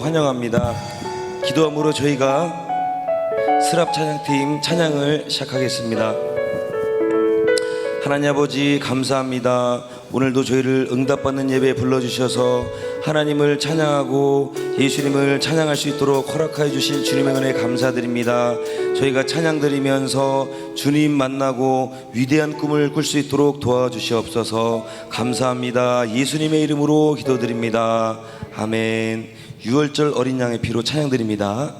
환영합니다. 기도함으로 저희가 스랍 찬양팀 찬양을 시작하겠습니다. 하나님 아버지 감사합니다. 오늘도 저희를 응답받는 예배에 불러주셔서 하나님을 찬양하고 예수님을 찬양할 수 있도록 허락하여 주실 주님의 은혜에 감사드립니다. 저희가 찬양 드리면서 주님 만나고 위대한 꿈을 꿀 수 있도록 도와주시옵소서. 감사합니다. 예수님의 이름으로 기도드립니다. 아멘. 6월절 어린 양의 피로 찬양 드립니다.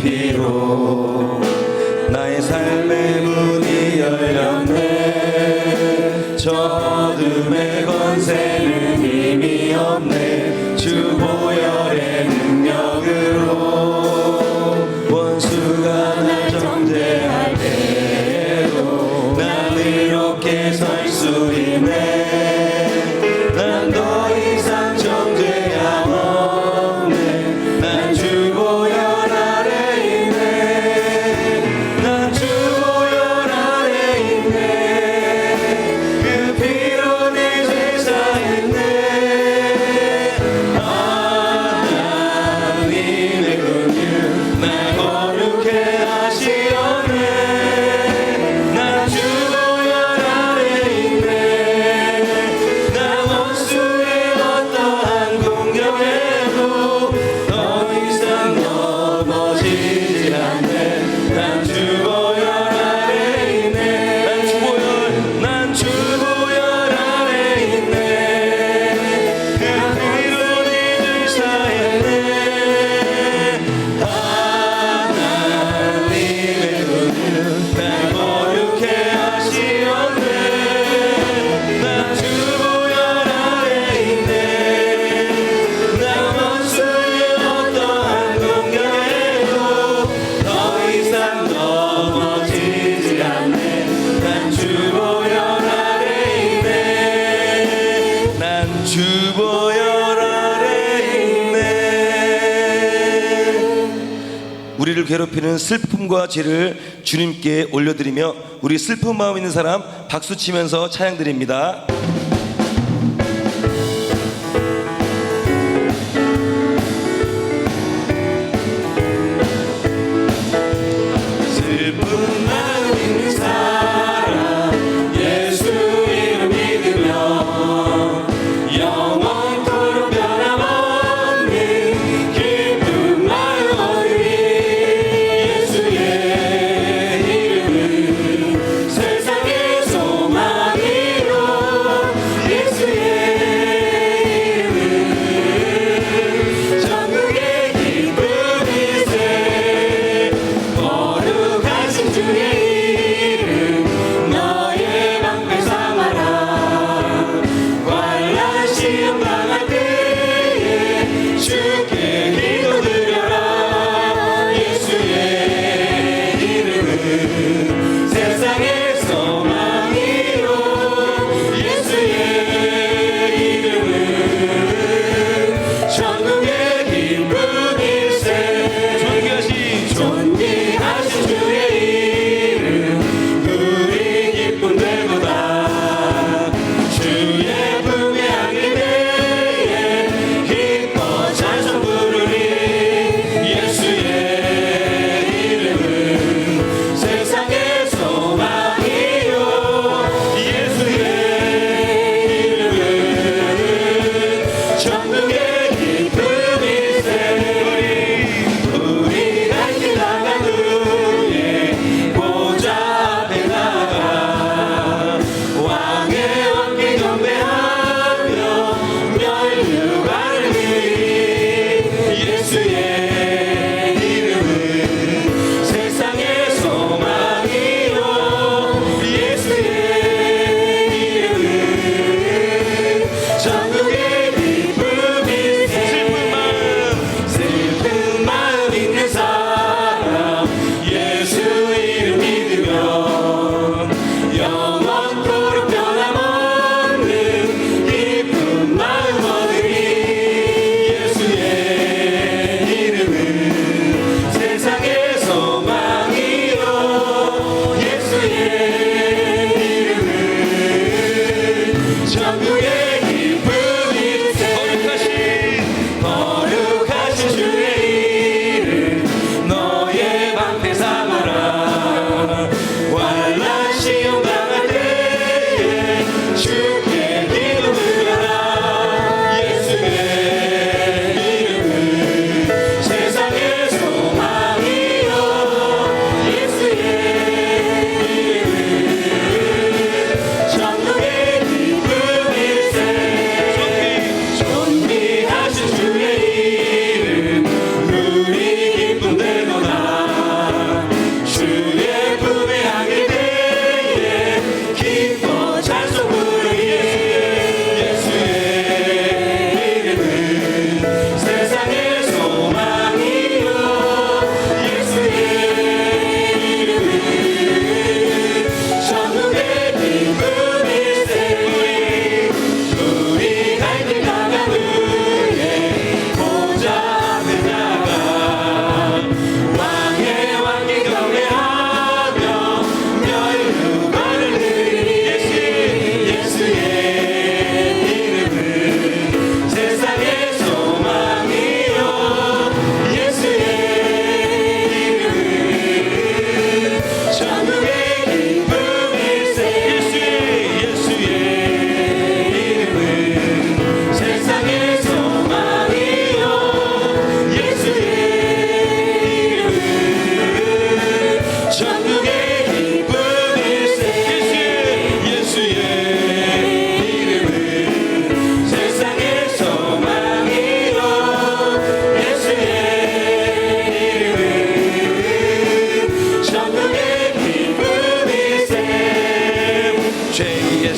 피로 나의 삶의 문이 열렸네. 저 어둠의 권세는 힘이 없네. 주 보혈의 능력으로 원수가 날 정죄할 때에도 난 의롭게 설 수 있네. 난 더 이상 정죄함 없네. 난 주 보혈 우리를 괴롭히는 슬픔과 죄를 주님께 올려드리며 우리 슬픈 마음 있는 사람 박수치면서 찬양 드립니다. 슬픈 마음 있는 사람 예수 이름 믿으며 영원토록 변함없는 기쁜 마음 얻으리. 예수의 이름은 세상의 소망이로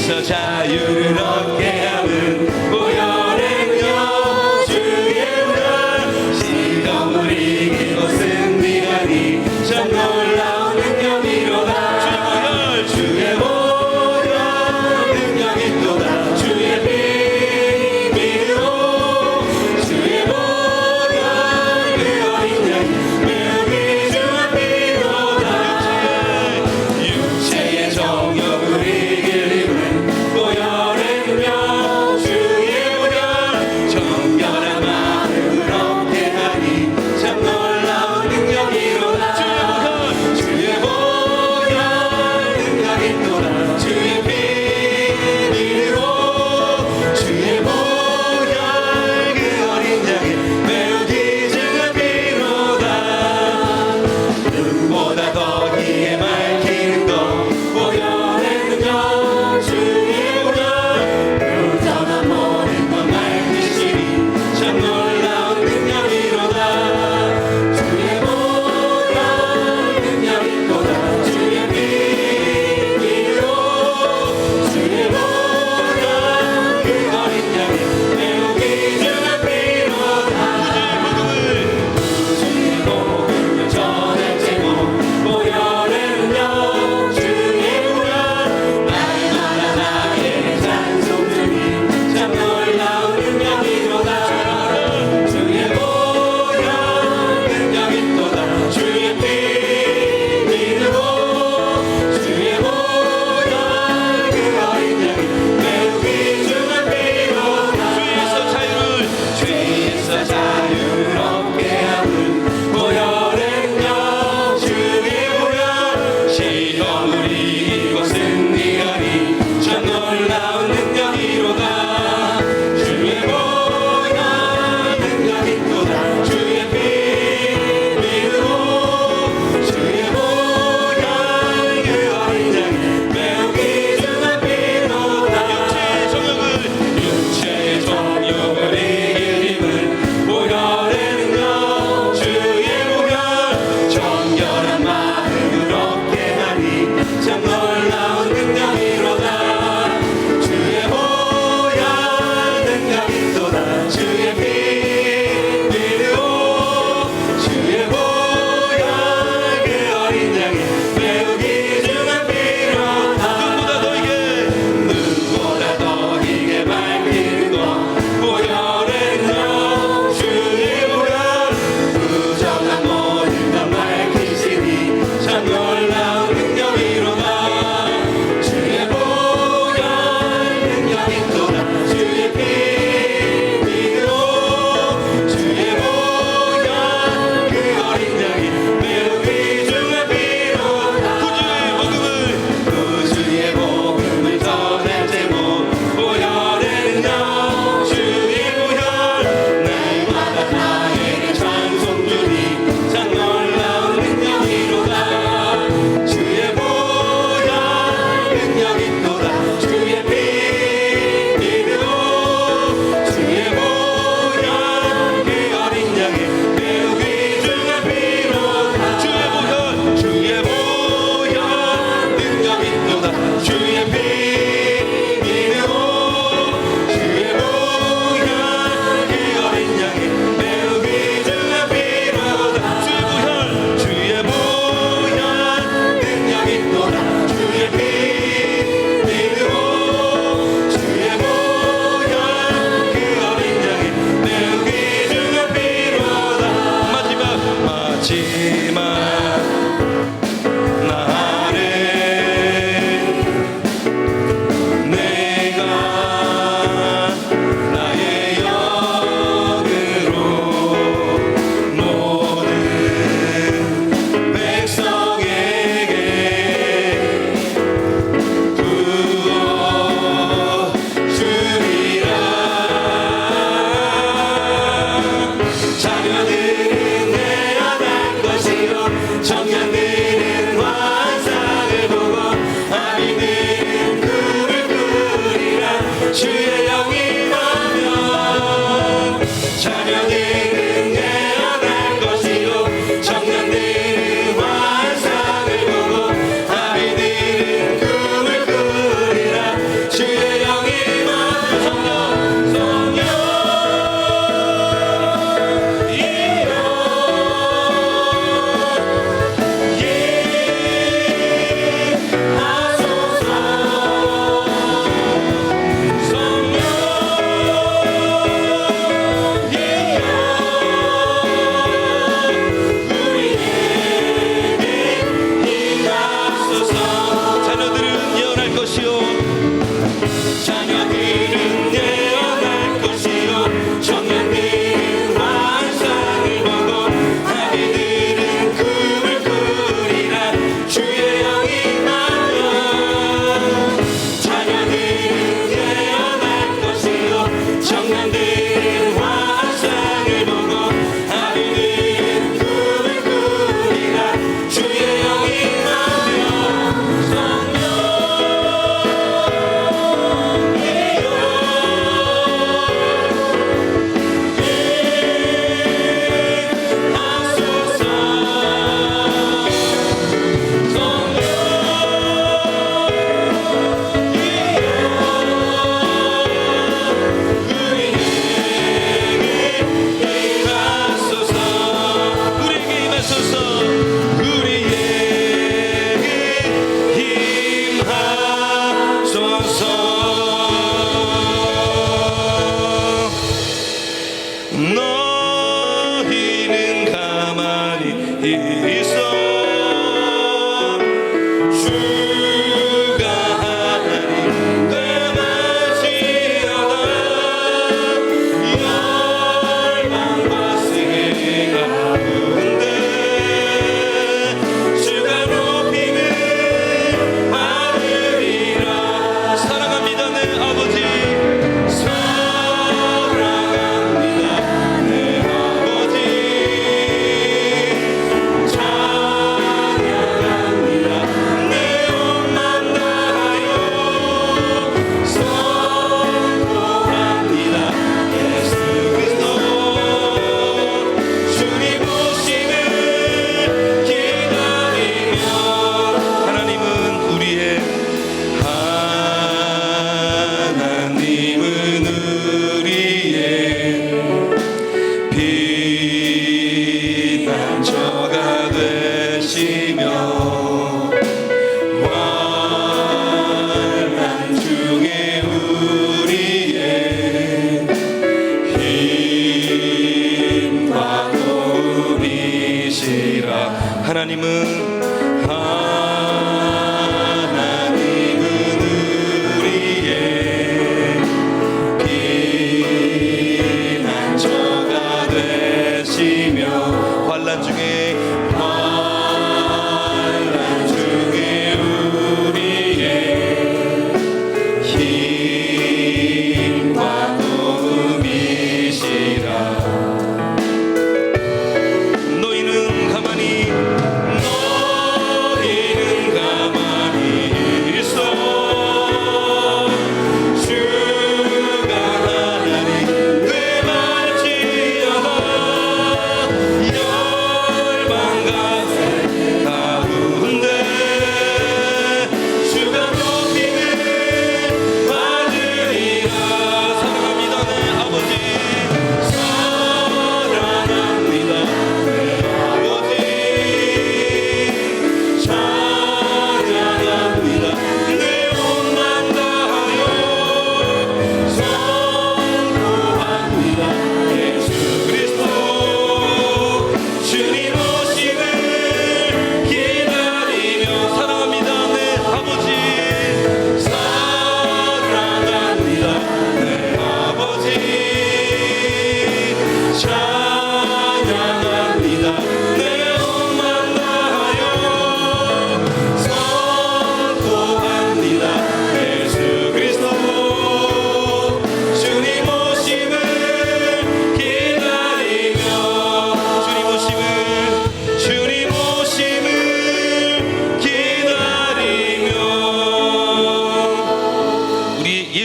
죄에서 자유를 얻게 함은 보혈의 능력 주의 보혈 시험을 이기고 승리하니 참 놀라운 능력이로다 주의 보혈 능력이 또다 주의 피 믿음으로 주의 보혈 그거 있는 능력이 주의 피로다 육체의 정욕을 이길 힘은 보혈의 능력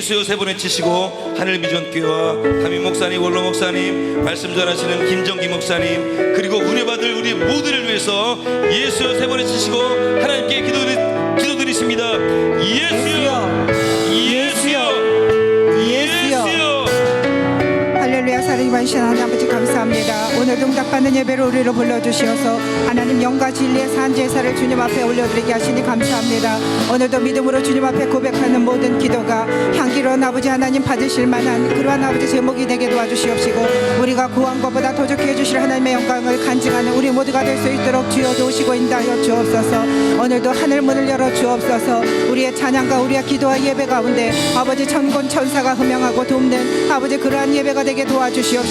예수여 세 번 외치시고 하늘비전교회와 담임 목사님, 원로 목사님, 말씀 전하시는 김정기 목사님, 그리고 은혜받을 우리 모두를 위해서 예수여 세 번 외치시고 하나님께 기도드리십니다. 예수여, 예수여, 예수여. 할렐루야. 살아계신 하나님 아버지 감사합니다. 오늘도 응답받는 예배로 우리를 불러주시어서 하나님 영과 진리의 산제사를 주님 앞에 올려드리게 하시니 감사합니다. 오늘도 믿음으로 주님 앞에 고백하는 모든 기도가 향기로운 아버지 하나님 받으실 만한 그러한 아버지 제목이 되게 도와주시옵시고, 우리가 구한 것보다 더 좋게 해주실 하나님의 영광을 간증하는 우리 모두가 될 수 있도록 주여 도우시고 인도하여 주옵소서. 오늘도 하늘 문을 열어 주옵소서. 우리의 찬양과 우리의 기도와 예배 가운데 아버지 천군 천사가 흠명하고 돕는 아버지 그러한 예배가 되게 도와주시옵시고,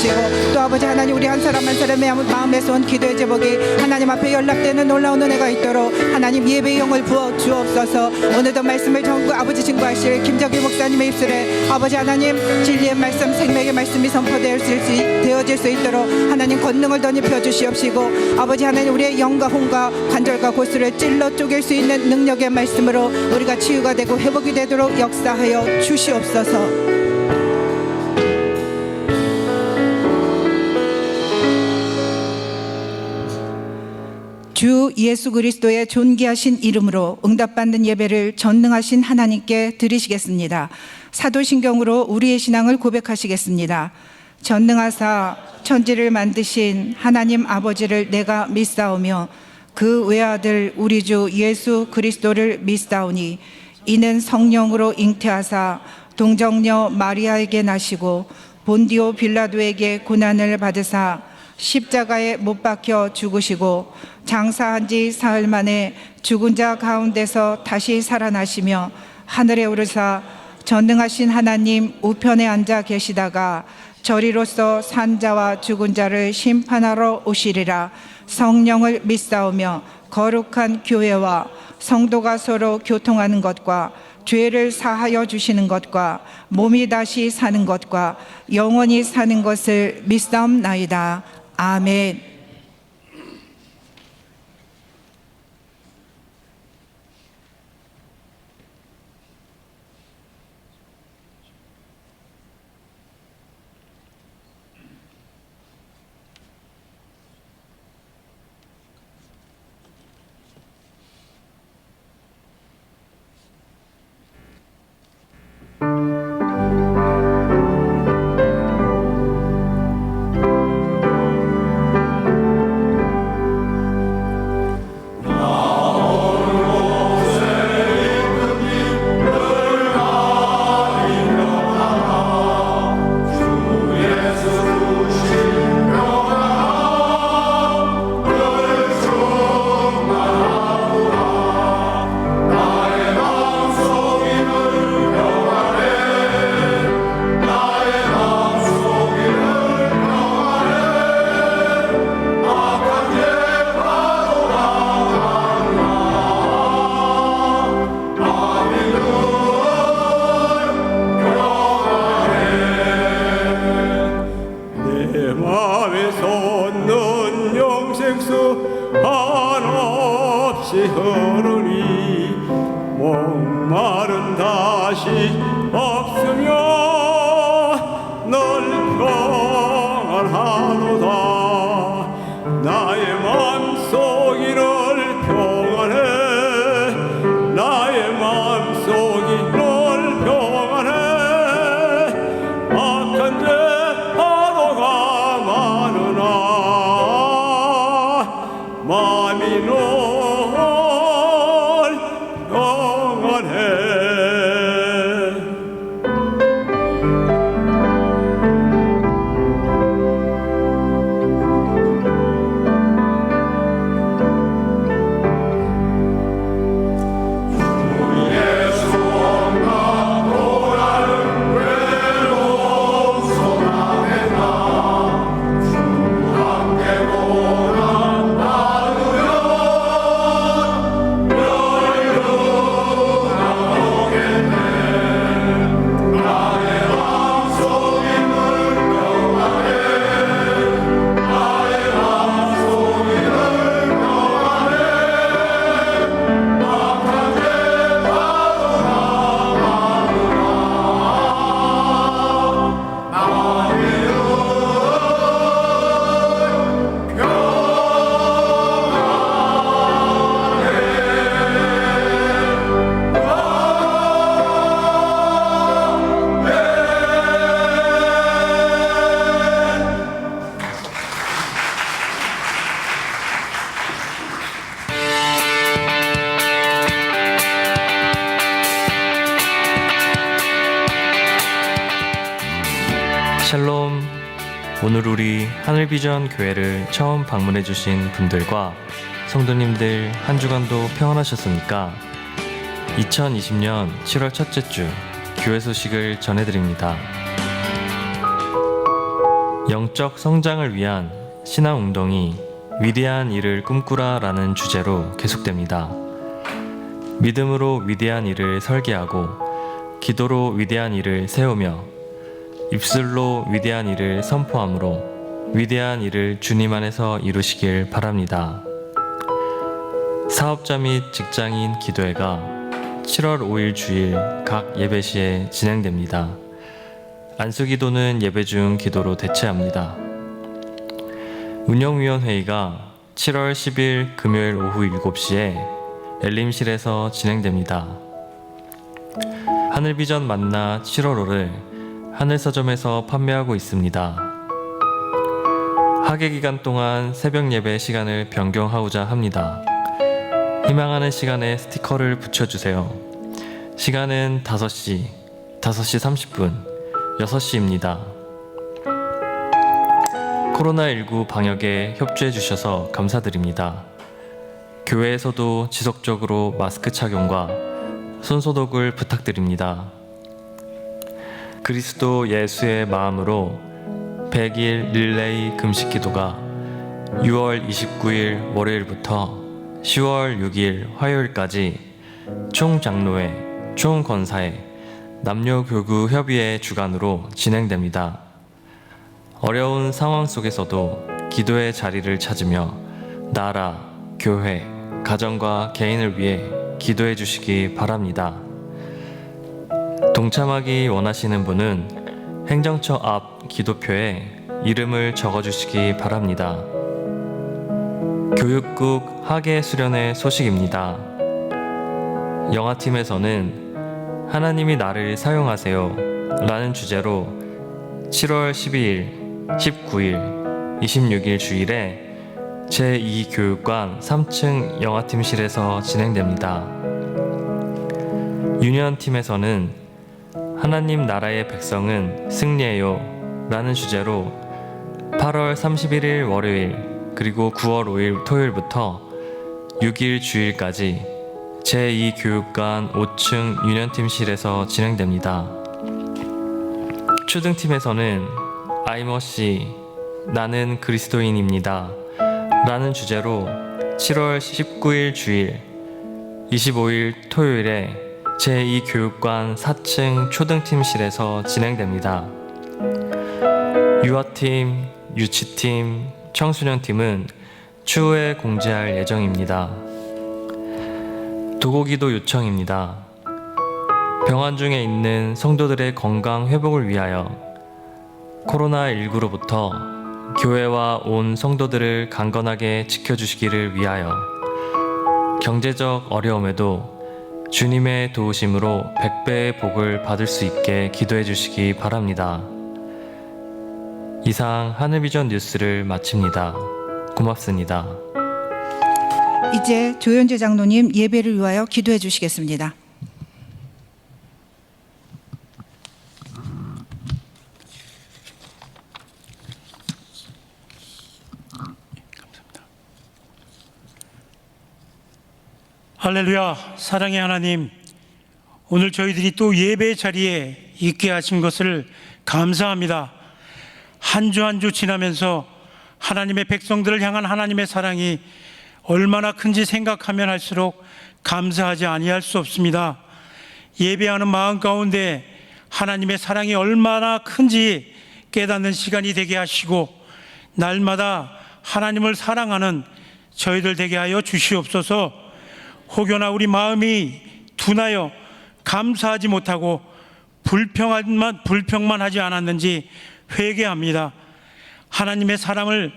또 아버지 하나님 우리 한 사람 한 사람의 마음에서 온 기도의 제목이 하나님 앞에 연락되는 놀라운 은혜가 있도록 하나님 예배의 영을 부어 주옵소서. 오늘도 말씀을 전구 아버지 증거하실 김정기 목사님의 입술에 아버지 하나님 진리의 말씀, 생명의 말씀이 선포되어질 수 있도록 하나님 권능을 덧입혀 주시옵시고, 아버지 하나님 우리의 영과 혼과 관절과 골수를 찔러 쪼갤 수 있는 능력의 말씀으로 우리가 치유가 되고 회복이 되도록 역사하여 주시옵소서. 주 예수 그리스도의 존귀하신 이름으로 응답받는 예배를 전능하신 하나님께 드리시겠습니다. 사도신경으로 우리의 신앙을 고백하시겠습니다. 전능하사 천지를 만드신 하나님 아버지를 내가 믿사오며 그 외아들 우리 주 예수 그리스도를 믿사오니 이는 성령으로 잉태하사 동정녀 마리아에게 나시고 본디오 빌라도에게 고난을 받으사 십자가에 못 박혀 죽으시고 장사한 지 사흘 만에 죽은 자 가운데서 다시 살아나시며 하늘에 오르사 전능하신 하나님 우편에 앉아 계시다가 저리로서 산 자와 죽은 자를 심판하러 오시리라. 성령을 믿사오며 거룩한 교회와 성도가 서로 교통하는 것과 죄를 사하여 주시는 것과 몸이 다시 사는 것과 영원히 사는 것을 믿사옵나이다. 아멘. 오늘 우리 하늘비전 교회를 처음 방문해 주신 분들과 성도님들 한 주간도 평안하셨습니까? 2020년 7월 첫째 주 교회 소식을 전해드립니다. 영적 성장을 위한 신앙 운동이 위대한 일을 꿈꾸라 라는 주제로 계속됩니다. 믿음으로 위대한 일을 설계하고 기도로 위대한 일을 세우며 입술로 위대한 일을 선포함으로 위대한 일을 주님 안에서 이루시길 바랍니다. 사업자 및 직장인 기도회가 7월 5일 주일 각 예배 시에 진행됩니다. 안수기도는 예배 중 기도로 대체합니다. 운영위원회의가 7월 10일 금요일 오후 7시에 엘림실에서 진행됩니다. 하늘비전 만나 7월호를 하늘서점에서 판매하고 있습니다. 학예 기간 동안 새벽 예배 시간을 변경하고자 합니다. 희망하는 시간에 스티커를 붙여주세요. 시간은 5시, 5시 30분, 6시입니다. 코로나19 방역에 협조해 주셔서 감사드립니다. 교회에서도 지속적으로 마스크 착용과 손소독을 부탁드립니다. 그리스도 예수의 마음으로 100일 릴레이 금식 기도가 6월 29일 월요일부터 10월 6일 화요일까지 총장로회, 총권사회, 남녀교구 협의회 주관으로 진행됩니다. 어려운 상황 속에서도 기도의 자리를 찾으며 나라, 교회, 가정과 개인을 위해 기도해 주시기 바랍니다. 동참하기 원하시는 분은 행정처 앞 기도표에 이름을 적어주시기 바랍니다. 교육국 학예 수련회 소식입니다. 영화팀에서는 하나님이 나를 사용하세요 라는 주제로 7월 12일, 19일, 26일 주일에 제2교육관 3층 영화팀실에서 진행됩니다. 유년팀에서는 하나님 나라의 백성은 승리해요 라는 주제로 8월 31일 월요일 그리고 9월 5일 토요일부터 6일 주일까지 제2교육관 5층 유년팀실에서 진행됩니다. 초등팀에서는 아이머씨 나는 그리스도인입니다 라는 주제로 7월 19일 주일 25일 토요일에 제2교육관 4층 초등팀실에서 진행됩니다. 유아팀, 유치팀, 청소년팀은 추후에 공지할 예정입니다. 도고기도 요청입니다. 병원 중에 있는 성도들의 건강 회복을 위하여 코로나19로부터 교회와 온 성도들을 강건하게 지켜주시기를 위하여 경제적 어려움에도 주님의 도우심으로 100배의 복을 받을 수 있게 기도해 주시기 바랍니다. 이상 하늘비전 뉴스를 마칩니다. 고맙습니다. 이제 조현재 장로님 예배를 위하여 기도해 주시겠습니다. 할렐루야. 사랑의 하나님, 오늘 저희들이 또 예배 자리에 있게 하신 것을 감사합니다. 한 주 한 주 지나면서 하나님의 백성들을 향한 하나님의 사랑이 얼마나 큰지 생각하면 할수록 감사하지 아니할 수 없습니다. 예배하는 마음 가운데 하나님의 사랑이 얼마나 큰지 깨닫는 시간이 되게 하시고 날마다 하나님을 사랑하는 저희들 되게 하여 주시옵소서. 혹여나 우리 마음이 둔하여 감사하지 못하고 불평만 하지 않았는지 회개합니다. 하나님의 사랑을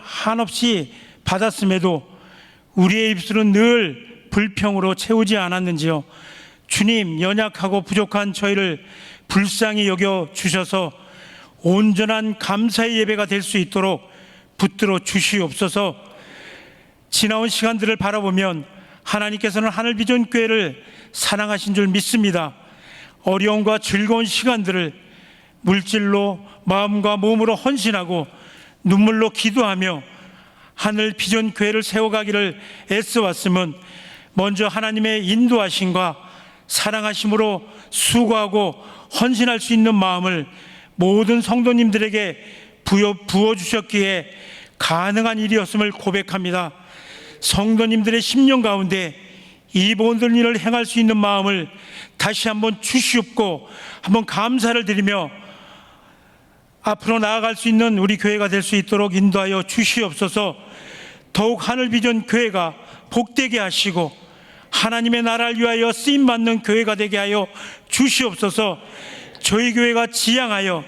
한없이 받았음에도 우리의 입술은 늘 불평으로 채우지 않았는지요. 주님, 연약하고 부족한 저희를 불쌍히 여겨 주셔서 온전한 감사의 예배가 될 수 있도록 붙들어 주시옵소서. 지나온 시간들을 바라보면 하나님께서는 하늘비전교회를 사랑하신 줄 믿습니다. 어려움과 즐거운 시간들을 물질로 마음과 몸으로 헌신하고 눈물로 기도하며 하늘 비전 교회를 세워가기를 애써왔음은 먼저 하나님의 인도하심과 사랑하심으로 수고하고 헌신할 수 있는 마음을 모든 성도님들에게 부어주셨기에 가능한 일이었음을 고백합니다. 성도님들의 심령 가운데 이 모든 일을 행할 수 있는 마음을 다시 한번 주시옵고 한번 감사를 드리며 앞으로 나아갈 수 있는 우리 교회가 될 수 있도록 인도하여 주시옵소서. 더욱 하늘비전 교회가 복되게 하시고 하나님의 나라를 위하여 쓰임받는 교회가 되게 하여 주시옵소서. 저희 교회가 지향하여야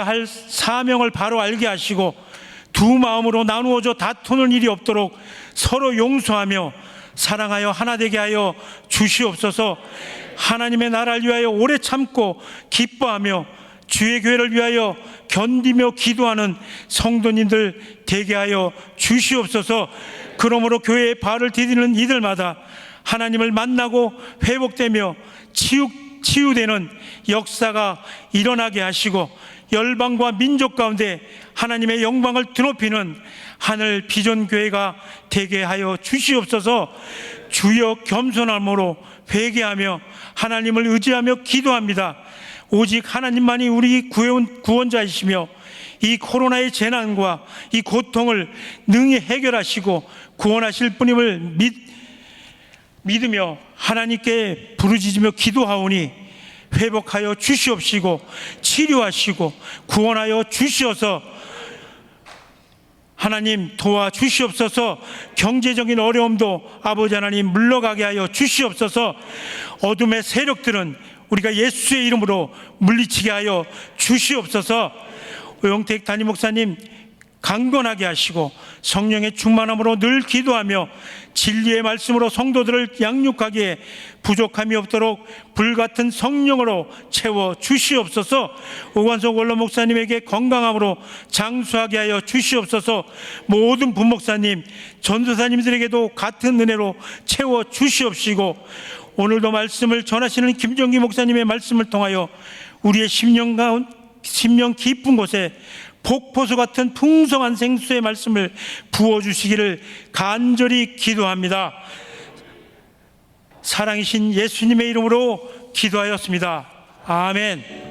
할 사명을 바로 알게 하시고 두 마음으로 나누어져 다투는 일이 없도록 서로 용서하며 사랑하여 하나 되게 하여 주시옵소서. 하나님의 나라를 위하여 오래 참고 기뻐하며 주의 교회를 위하여 견디며 기도하는 성도님들 되게 하여 주시옵소서. 그러므로 교회에 발을 디디는 이들마다 하나님을 만나고 회복되며 치유되는 역사가 일어나게 하시고 열방과 민족 가운데 하나님의 영광을 드높이는 하늘 비전 교회가 되게 하여 주시옵소서. 주여, 겸손함으로 회개하며 하나님을 의지하며 기도합니다. 오직 하나님만이 우리 구원자이시며 이 코로나의 재난과 이 고통을 능히 해결하시고 구원하실 분임을 믿으며 하나님께 부르짖으며 기도하오니 회복하여 주시옵시고 치료하시고 구원하여 주시어서 하나님 도와주시옵소서. 경제적인 어려움도 아버지 하나님 물러가게 하여 주시옵소서. 어둠의 세력들은 우리가 예수의 이름으로 물리치게 하여 주시옵소서. 오영택 담임 목사님 강건하게 하시고 성령의 충만함으로 늘 기도하며 진리의 말씀으로 성도들을 양육하기에 부족함이 없도록 불같은 성령으로 채워 주시옵소서. 오관석 원로 목사님에게 건강함으로 장수하게 하여 주시옵소서. 모든 부목사님 전도사님들에게도 같은 은혜로 채워 주시옵시고 오늘도 말씀을 전하시는 김정기 목사님의 말씀을 통하여 우리의 심령 깊은 곳에 폭포수 같은 풍성한 생수의 말씀을 부어주시기를 간절히 기도합니다. 사랑이신 예수님의 이름으로 기도하였습니다. 아멘.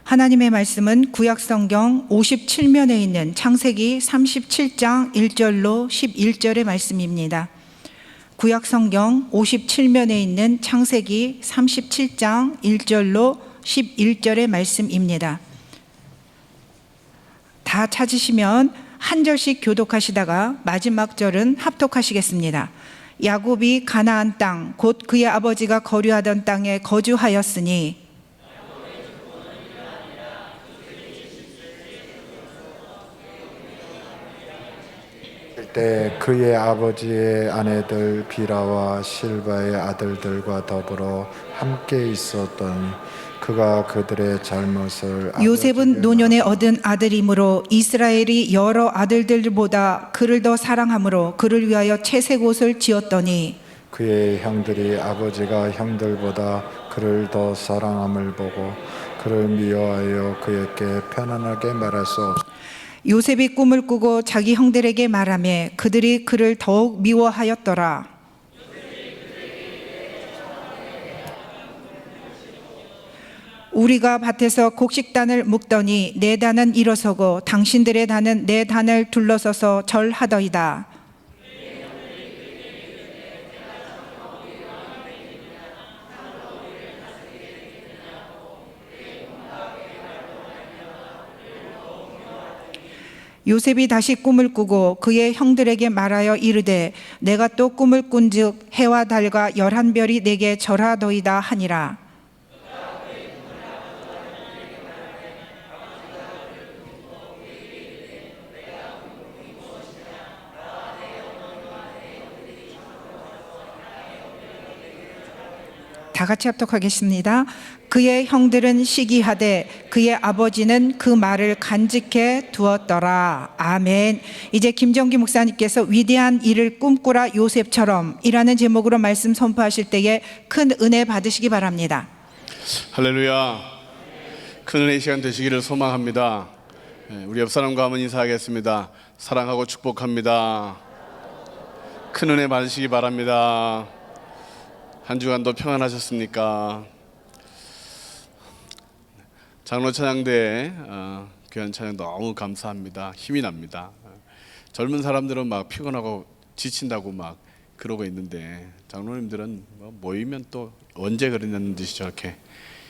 하나님의 말씀은 구약성경 57면에 있는 창세기 37장 1절로 11절의 말씀입니다. 구약성경 57면에 있는 창세기 37장 1절로 11절의 말씀입니다. 다 찾으시면 한 절씩 교독하시다가 마지막 절은 합독하시겠습니다. 야곱이 가나안 땅 곧 그의 아버지가 거류하던 땅에 거주하였으니 때 그의 아버지의 아내들 비라와 실바의 아들들과 더불어 함께 있었더니 그가 그들의 잘못을 요셉은 노년에 얻은 아들이므로 이스라엘이 여러 아들들보다 그를 더 사랑하므로 그를 위하여 채색 옷을 지었더니 그의 형들이 아버지가 형들보다 그를 더 사랑함을 보고 그를 미워하여 그에게 편안하게 말할 수 없었다. 요셉이 꿈을 꾸고 자기 형들에게 말하며 그들이 그를 더욱 미워하였더라. 우리가 밭에서 곡식단을 묶더니 내 단은 일어서고 당신들의 단은 내 단을 둘러서서 절하더이다. 요셉이 다시 꿈을 꾸고 그의 형들에게 말하여 이르되 내가 또 꿈을 꾼즉 해와 달과 11별이 내게 절하더이다 하니라. 다 같이 합독하겠습니다. 그의 형들은 시기하되 그의 아버지는 그 말을 간직해 두었더라. 아멘. 이제 김정기 목사님께서 위대한 일을 꿈꾸라 요셉처럼 이라는 제목으로 말씀 선포하실 때에 큰 은혜 받으시기 바랍니다. 할렐루야. 큰 은혜의 시간 되시기를 소망합니다. 우리 옆 사람과 한번 인사하겠습니다. 사랑하고 축복합니다. 큰 은혜 받으시기 바랍니다. 한 주간도 평안하셨습니까? 장로 찬양대 귀한 찬양 너무 감사합니다. 힘이 납니다. 젊은 사람들은 막 피곤하고 지친다고 막 그러고 있는데 장로님들은 모이면 또 언제 그랬냐는 듯이 저렇게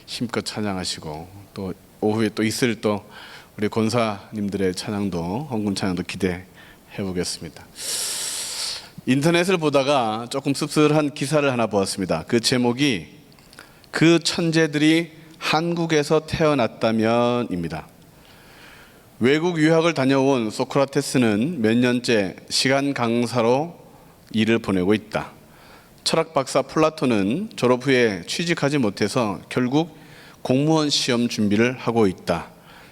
힘껏 찬양하시고 또 오후에 또 있을 또 우리 권사님들의 찬양도 헌금 찬양도 기대해 보겠습니다. 인터넷을 보다가 조금 씁쓸한 기사를 하나 보았습니다. 그 제목이 그 천재들이 한국에서 태어났다면입니다. 외국 유학을 다녀온 소크라테스는 몇 년째 시간 강사로 일을 보내고 있다. 철학 박사 플라톤은 졸업 후에 취직하지 못해서 결국 공무원 시험 준비를 하고 있다.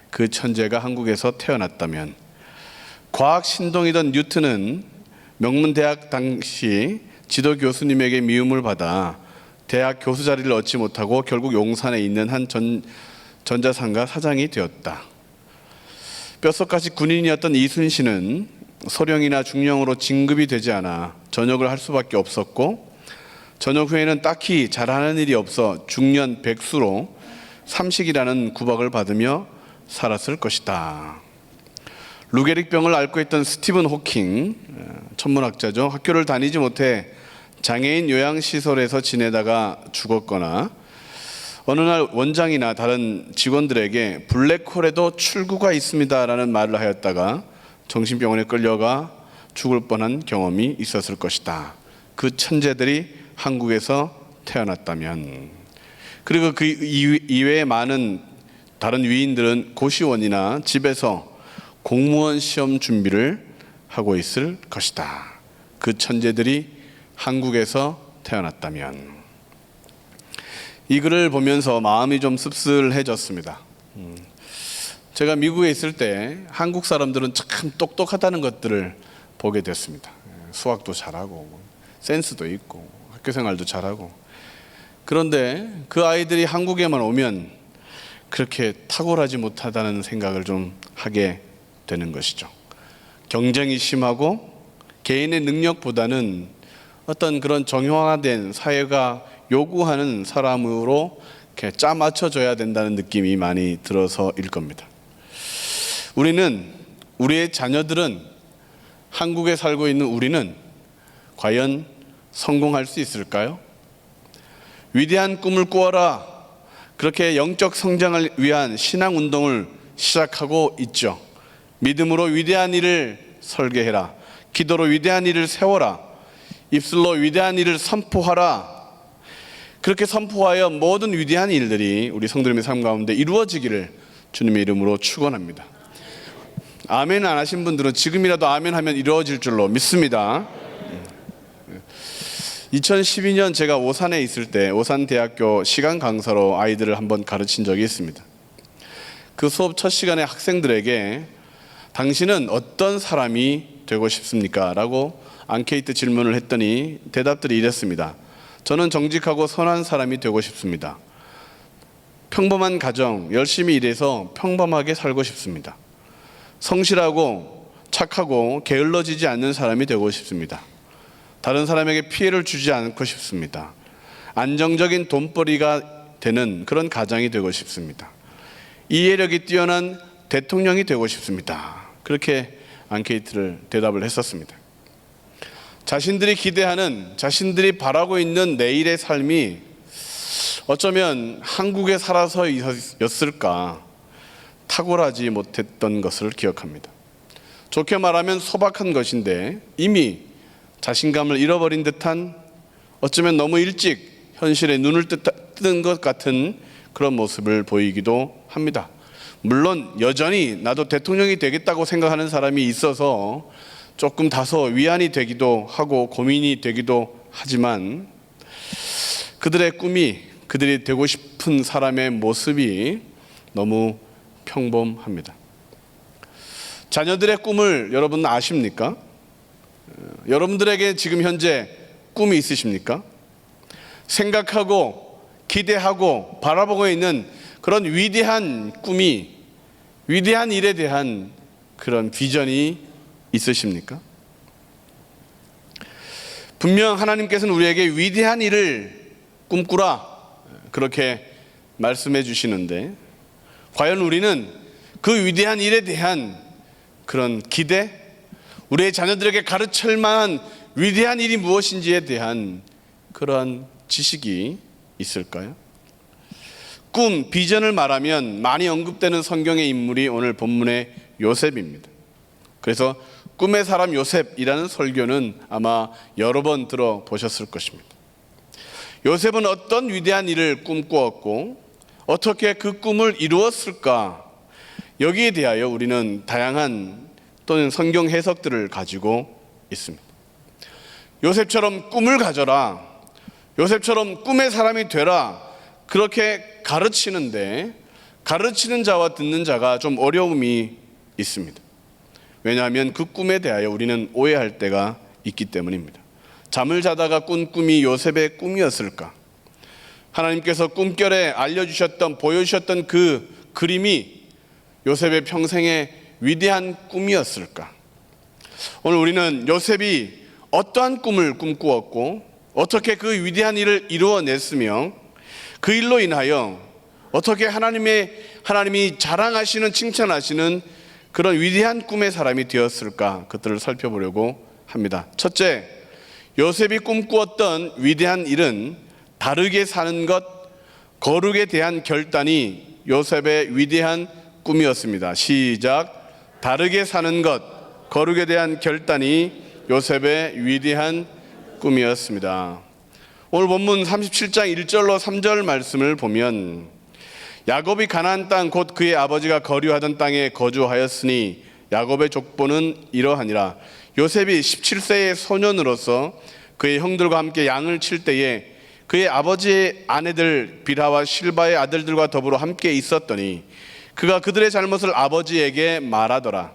그 천재가 한국에서 태어났다면. 과학 신동이던 뉴턴은 명문대학 당시 지도 교수님에게 미움을 받아 대학 교수 자리를 얻지 못하고 결국 용산에 있는 한 전자상가 사장이 되었다. 뼛속까지 군인이었던 이순신은 소령이나 중령으로 진급이 되지 않아 전역을 할 수밖에 없었고 전역 후에는 딱히 잘하는 일이 없어 중년 백수로 삼식이라는 구박을 받으며 살았을 것이다. 루게릭병을 앓고 있던 스티븐 호킹, 천문학자죠. 학교를 다니지 못해 장애인 요양시설에서 지내다가 죽었거나 어느 날 원장이나 다른 직원들에게 블랙홀에도 출구가 있습니다라는 말을 하였다가 정신병원에 끌려가 죽을 뻔한 경험이 있었을 것이다. 그 천재들이 한국에서 태어났다면. 그리고 그 이외에 많은 다른 위인들은 고시원이나 집에서 공무원 시험 준비를 하고 있을 것이다. 그 천재들이 한국에서 태어났다면. 이 글을 보면서 마음이 좀 씁쓸해졌습니다. 제가 미국에 있을 때 한국 사람들은 참 똑똑하다는 것들을 보게 됐습니다. 수학도 잘하고 센스도 있고 학교 생활도 잘하고. 그런데 그 아이들이 한국에만 오면 그렇게 탁월하지 못하다는 생각을 좀 하게 되는 것이죠. 경쟁이 심하고 개인의 능력보다는 어떤 그런 정형화된 사회가 요구하는 사람으로 이렇게 짜 맞춰줘야 된다는 느낌이 많이 들어서일 겁니다. 우리의 자녀들은 한국에 살고 있는 우리는 과연 성공할 수 있을까요? 위대한 꿈을 꾸어라. 그렇게 영적 성장을 위한 신앙 운동을 시작하고 있죠. 믿음으로 위대한 일을 설계해라. 기도로 위대한 일을 세워라. 입술로 위대한 일을 선포하라. 그렇게 선포하여 모든 위대한 일들이 우리 성도님의 삶 가운데 이루어지기를 주님의 이름으로 축원합니다. 아멘 안 하신 분들은 지금이라도 아멘 하면 이루어질 줄로 믿습니다. 2012년 제가 오산에 있을 때 오산대학교 시간 강사로 아이들을 한번 가르친 적이 있습니다. 그 수업 첫 시간에 학생들에게 당신은 어떤 사람이 되고 싶습니까? 라고 앙케이트 질문을 했더니 대답들이 이랬습니다. 저는 정직하고 선한 사람이 되고 싶습니다. 평범한 가정, 열심히 일해서 평범하게 살고 싶습니다. 성실하고 착하고 게을러지지 않는 사람이 되고 싶습니다. 다른 사람에게 피해를 주지 않고 싶습니다. 안정적인 돈벌이가 되는 그런 가장이 되고 싶습니다. 이해력이 뛰어난 대통령이 되고 싶습니다. 그렇게 앙케이트를 대답을 했었습니다. 자신들이 기대하는, 자신들이 바라고 있는 내일의 삶이 어쩌면 한국에 살아서였을까 탁월하지 못했던 것을 기억합니다. 좋게 말하면 소박한 것인데 이미 자신감을 잃어버린 듯한, 어쩌면 너무 일찍 현실에 눈을 뜨는 것 같은 그런 모습을 보이기도 합니다. 물론 여전히 나도 대통령이 되겠다고 생각하는 사람이 있어서 조금 다소 위안이 되기도 하고 고민이 되기도 하지만, 그들의 꿈이, 그들이 되고 싶은 사람의 모습이 너무 평범합니다. 자녀들의 꿈을 여러분 아십니까? 여러분들에게 지금 현재 꿈이 있으십니까? 생각하고 기대하고 바라보고 있는 그런 위대한 꿈이, 위대한 일에 대한 그런 비전이 있으십니까? 분명 하나님께서는 우리에게 위대한 일을 꿈꾸라 그렇게 말씀해 주시는데, 과연 우리는 그 위대한 일에 대한 그런 기대, 우리의 자녀들에게 가르칠 만한 위대한 일이 무엇인지에 대한 그러한 지식이 있을까요? 꿈, 비전을 말하면 많이 언급되는 성경의 인물이 오늘 본문의 요셉입니다. 그래서 꿈의 사람 요셉이라는 설교는 아마 여러 번 들어보셨을 것입니다. 요셉은 어떤 위대한 일을 꿈꾸었고 어떻게 그 꿈을 이루었을까? 여기에 대하여 우리는 다양한 또는 성경 해석들을 가지고 있습니다. 요셉처럼 꿈을 가져라, 요셉처럼 꿈의 사람이 되라, 그렇게 가르치는데 가르치는 자와 듣는 자가 좀 어려움이 있습니다. 왜냐하면 그 꿈에 대하여 우리는 오해할 때가 있기 때문입니다. 잠을 자다가 꾼 꿈이 요셉의 꿈이었을까? 하나님께서 꿈결에 알려주셨던, 보여주셨던 그 그림이 요셉의 평생의 위대한 꿈이었을까? 오늘 우리는 요셉이 어떠한 꿈을 꿈꾸었고 어떻게 그 위대한 일을 이루어냈으며 그 일로 인하여 어떻게 하나님이 자랑하시는, 칭찬하시는 그런 위대한 꿈의 사람이 되었을까? 그것들을 살펴보려고 합니다. 첫째, 요셉이 꿈꾸었던 위대한 일은 다르게 사는 것, 거룩에 대한 결단이 요셉의 위대한 꿈이었습니다. 시작. 다르게 사는 것, 거룩에 대한 결단이 요셉의 위대한 꿈이었습니다. 오늘 본문 37장 1절로 3절 말씀을 보면, 야곱이 가나안 땅 곧 그의 아버지가 거류하던 땅에 거주하였으니 야곱의 족보는 이러하니라. 요셉이 17세의 소년으로서 그의 형들과 함께 양을 칠 때에 그의 아버지의 아내들 빌하와 실바의 아들들과 더불어 함께 있었더니 그가 그들의 잘못을 아버지에게 말하더라.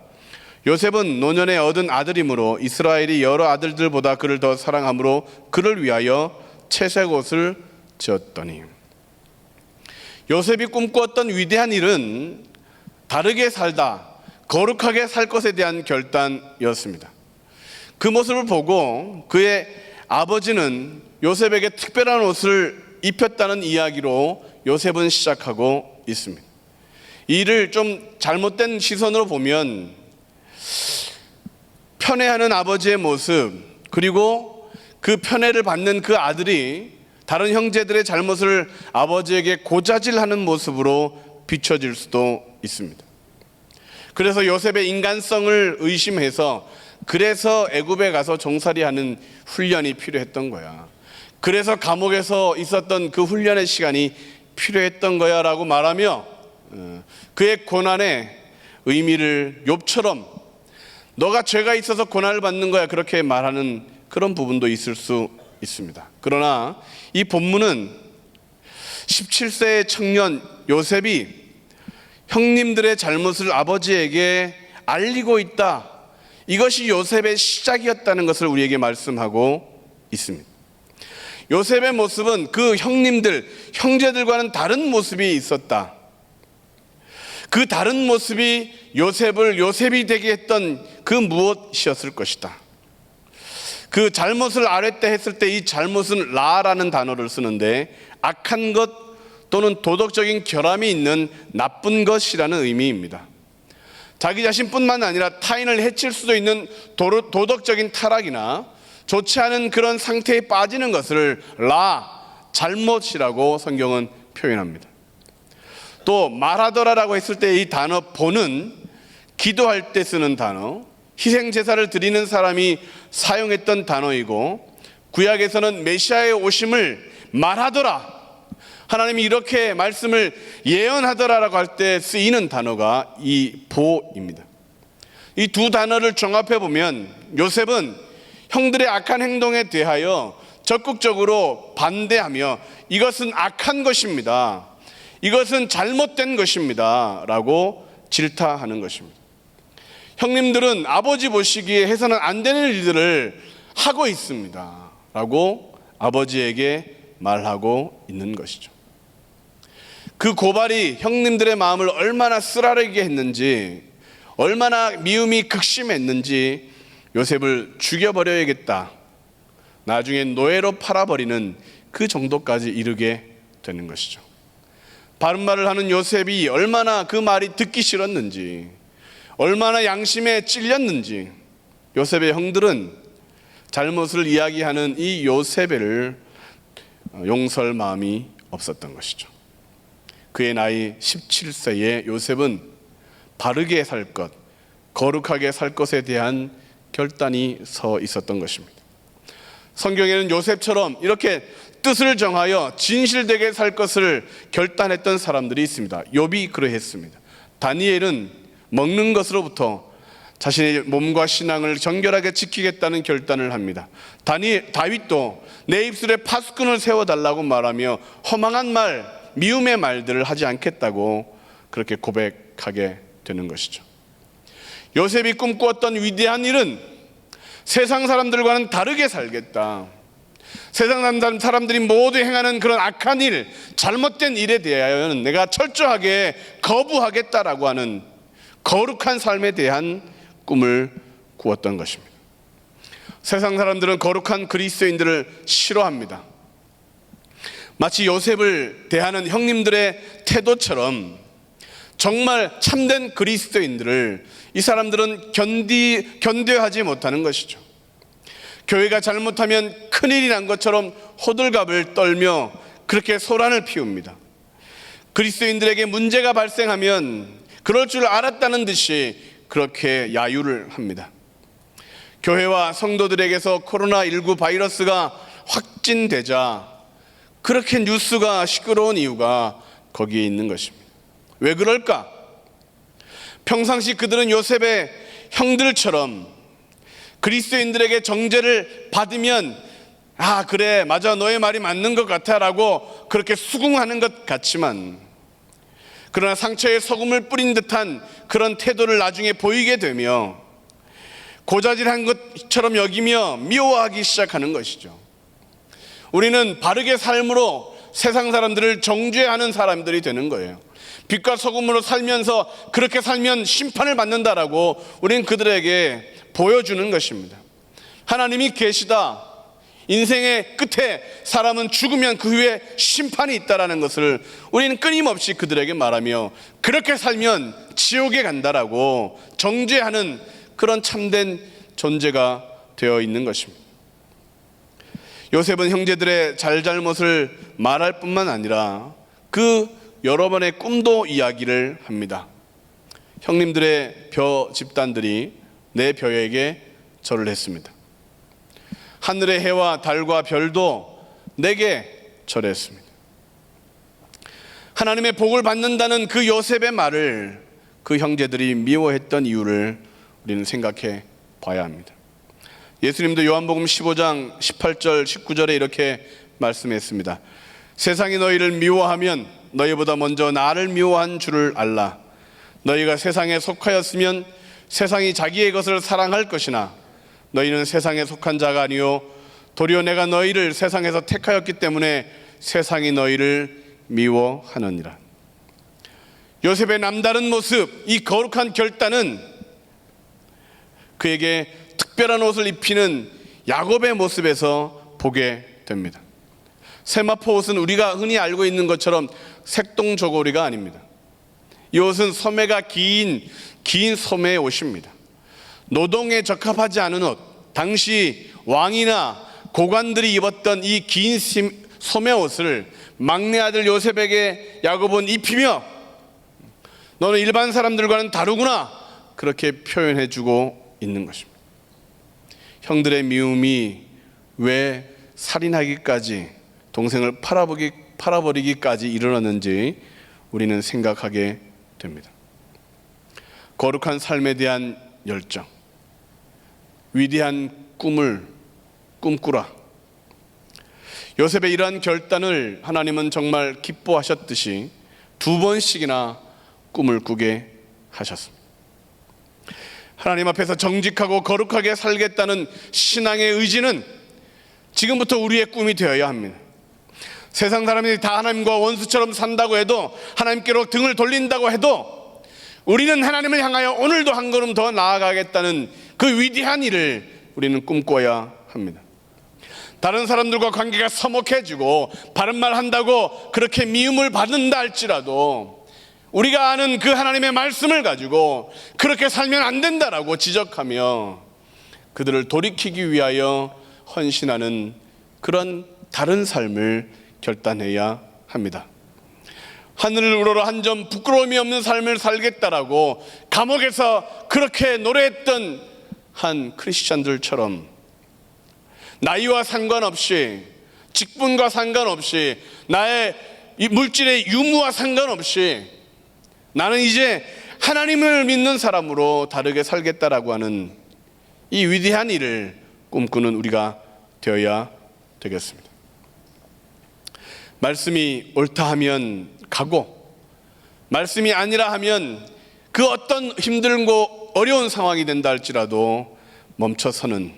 요셉은 노년에 얻은 아들이므로 이스라엘이 여러 아들들보다 그를 더 사랑하므로 그를 위하여 채색 옷을 지었더니. 요셉이 꿈꾸었던 위대한 일은 다르게 살다, 거룩하게 살 것에 대한 결단이었습니다. 그 모습을 보고 그의 아버지는 요셉에게 특별한 옷을 입혔다는 이야기로 요셉은 시작하고 있습니다. 이 일을 좀 잘못된 시선으로 보면 편애하는 아버지의 모습, 그리고 그 편애를 받는 그 아들이 다른 형제들의 잘못을 아버지에게 고자질하는 모습으로 비춰질 수도 있습니다. 그래서 요셉의 인간성을 의심해서 그래서 애굽에 가서 종살이하는 훈련이 필요했던 거야. 그래서 감옥에서 있었던 그 훈련의 시간이 필요했던 거야 라고 말하며 그의 고난의 의미를 욥처럼 너가 죄가 있어서 고난을 받는 거야 그렇게 말하는 그런 부분도 있을 수 있습니다. 그러나 이 본문은 17세의 청년 요셉이 형님들의 잘못을 아버지에게 알리고 있다, 이것이 요셉의 시작이었다는 것을 우리에게 말씀하고 있습니다. 요셉의 모습은 그 형제들과는 다른 모습이 있었다. 그 다른 모습이 요셉을 요셉이 되게 했던 그 무엇이었을 것이다. 그 잘못을 아뢰다 했을 때 이 잘못은 라라는 단어를 쓰는데 악한 것 또는 도덕적인 결함이 있는 나쁜 것이라는 의미입니다. 자기 자신뿐만 아니라 타인을 해칠 수도 있는 도덕적인 타락이나 좋지 않은 그런 상태에 빠지는 것을 잘못이라고 성경은 표현합니다. 또 말하더라라고 했을 때 이 단어 보는 기도할 때 쓰는 단어, 희생제사를 드리는 사람이 사용했던 단어이고, 구약에서는 메시아의 오심을 말하더라, 하나님이 이렇게 말씀을 예언하더라라고 할 때 쓰이는 단어가 이 보입니다. 이 두 단어를 종합해 보면 요셉은 형들의 악한 행동에 대하여 적극적으로 반대하며 이것은 악한 것입니다, 이것은 잘못된 것입니다 라고 질타하는 것입니다. 형님들은 아버지 보시기에 해서는 안 되는 일들을 하고 있습니다 라고 아버지에게 말하고 있는 것이죠. 그 고발이 형님들의 마음을 얼마나 쓰라리게 했는지, 얼마나 미움이 극심했는지 요셉을 죽여버려야겠다, 나중에 노예로 팔아버리는 그 정도까지 이르게 되는 것이죠. 바른 말을 하는 요셉이 얼마나 그 말이 듣기 싫었는지, 얼마나 양심에 찔렸는지 요셉의 형들은 잘못을 이야기하는 이 요셉을 용서할 마음이 없었던 것이죠. 그의 나이 17세의 요셉은 바르게 살 것, 거룩하게 살 것에 대한 결단이 서 있었던 것입니다. 성경에는 요셉처럼 이렇게 뜻을 정하여 진실되게 살 것을 결단했던 사람들이 있습니다. 욥이 그러했습니다. 다니엘은 먹는 것으로부터 자신의 몸과 신앙을 정결하게 지키겠다는 결단을 합니다. 다윗도 내 입술에 파수꾼을 세워달라고 말하며 허망한 말, 미움의 말들을 하지 않겠다고 그렇게 고백하게 되는 것이죠. 요셉이 꿈꾸었던 위대한 일은 세상 사람들과는 다르게 살겠다, 세상 사람들이 모두 행하는 그런 악한 일, 잘못된 일에 대하여는 내가 철저하게 거부하겠다라고 하는 거룩한 삶에 대한 꿈을 꾸었던 것입니다. 세상 사람들은 거룩한 그리스도인들을 싫어합니다. 마치 요셉을 대하는 형님들의 태도처럼 정말 참된 그리스도인들을 이 사람들은 견뎌하지 못하는 것이죠. 교회가 잘못하면 큰일이 난 것처럼 호들갑을 떨며 그렇게 소란을 피웁니다. 그리스도인들에게 문제가 발생하면 그럴 줄 알았다는 듯이 그렇게 야유를 합니다. 교회와 성도들에게서 코로나19 바이러스가 확진되자 그렇게 뉴스가 시끄러운 이유가 거기에 있는 것입니다. 왜 그럴까? 평상시 그들은 요셉의 형들처럼 그리스도인들에게 정죄를 받으면 아 그래 맞아 너의 말이 맞는 것 같아 라고 그렇게 수긍하는 것 같지만, 그러나 상처에 소금을 뿌린 듯한 그런 태도를 나중에 보이게 되며 고자질한 것처럼 여기며 미워하기 시작하는 것이죠. 우리는 바르게 삶으로 세상 사람들을 정죄하는 사람들이 되는 거예요. 빛과 소금으로 살면서 그렇게 살면 심판을 받는다라고 우리는 그들에게 보여주는 것입니다. 하나님이 계시다, 인생의 끝에 사람은 죽으면 그 후에 심판이 있다라는 것을 우리는 끊임없이 그들에게 말하며 그렇게 살면 지옥에 간다라고 정죄하는 그런 참된 존재가 되어 있는 것입니다. 요셉은 형제들의 잘잘못을 말할 뿐만 아니라 그 여러 번의 꿈도 이야기를 합니다. 형님들의 벼 집단들이 내 벼에게 절을 했습니다. 하늘의 해와 달과 별도 내게 절했습니다. 하나님의 복을 받는다는 그 요셉의 말을 그 형제들이 미워했던 이유를 우리는 생각해 봐야 합니다. 예수님도 요한복음 15장 18절 19절에 이렇게 말씀했습니다. 세상이 너희를 미워하면 너희보다 먼저 나를 미워한 줄을 알라. 너희가 세상에 속하였으면 세상이 자기의 것을 사랑할 것이나 너희는 세상에 속한 자가 아니요 도리어 내가 너희를 세상에서 택하였기 때문에 세상이 너희를 미워하느니라. 요셉의 남다른 모습, 이 거룩한 결단은 그에게 특별한 옷을 입히는 야곱의 모습에서 보게 됩니다. 세마포 옷은 우리가 흔히 알고 있는 것처럼 색동저고리가 아닙니다. 이 옷은 소매가 긴 소매의 옷입니다. 노동에 적합하지 않은 옷, 당시 왕이나 고관들이 입었던 이 긴 소매 옷을 막내 아들 요셉에게 야곱은 입히며 너는 일반 사람들과는 다르구나 그렇게 표현해주고 있는 것입니다. 형들의 미움이 왜 살인하기까지, 동생을 팔아버리기까지 이르렀는지 우리는 생각하게 됩니다. 거룩한 삶에 대한 열정, 위대한 꿈을 꿈꾸라. 요셉의 이러한 결단을 하나님은 정말 기뻐하셨듯이 2번씩이나 꿈을 꾸게 하셨습니다. 하나님 앞에서 정직하고 거룩하게 살겠다는 신앙의 의지는 지금부터 우리의 꿈이 되어야 합니다. 세상 사람들이 다 하나님과 원수처럼 산다고 해도, 하나님께로 등을 돌린다고 해도, 우리는 하나님을 향하여 오늘도 한 걸음 더 나아가겠다는 그 위대한 일을 우리는 꿈꿔야 합니다. 다른 사람들과 관계가 서먹해지고 바른 말 한다고 그렇게 미움을 받는다 할지라도, 우리가 아는 그 하나님의 말씀을 가지고 그렇게 살면 안 된다라고 지적하며 그들을 돌이키기 위하여 헌신하는 그런 다른 삶을 결단해야 합니다. 하늘을 우러러 한 점 부끄러움이 없는 삶을 살겠다라고 감옥에서 그렇게 노래했던 한 크리스찬들처럼 나이와 상관없이, 직분과 상관없이, 나의 물질의 유무와 상관없이 나는 이제 하나님을 믿는 사람으로 다르게 살겠다라고 하는 이 위대한 일을 꿈꾸는 우리가 되어야 되겠습니다. 말씀이 옳다 하면 가고, 말씀이 아니라 하면 그 어떤 힘들고 어려운 상황이 된다 할지라도 멈춰서는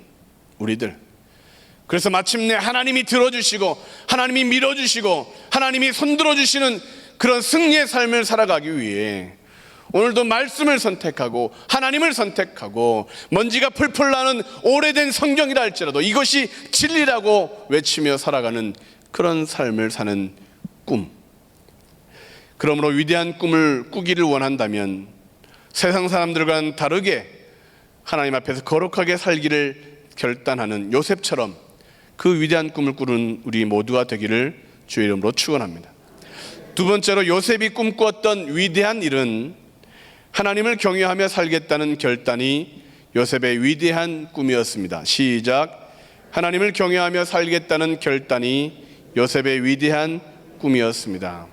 우리들. 그래서 마침내 하나님이 들어주시고, 하나님이 밀어주시고, 하나님이 손들어주시는 그런 승리의 삶을 살아가기 위해 오늘도 말씀을 선택하고 하나님을 선택하고, 먼지가 풀풀 나는 오래된 성경이라 할지라도 이것이 진리라고 외치며 살아가는 그런 삶을 사는 꿈. 그러므로 위대한 꿈을 꾸기를 원한다면 세상 사람들과는 다르게 하나님 앞에서 거룩하게 살기를 결단하는 요셉처럼 그 위대한 꿈을 꾸는 우리 모두가 되기를 주의 이름으로 축원합니다. 두 번째로, 요셉이 꿈꾸었던 위대한 일은 하나님을 경외하며 살겠다는 결단이 요셉의 위대한 꿈이었습니다. 시작. 하나님을 경외하며 살겠다는 결단이 요셉의 위대한 꿈이었습니다.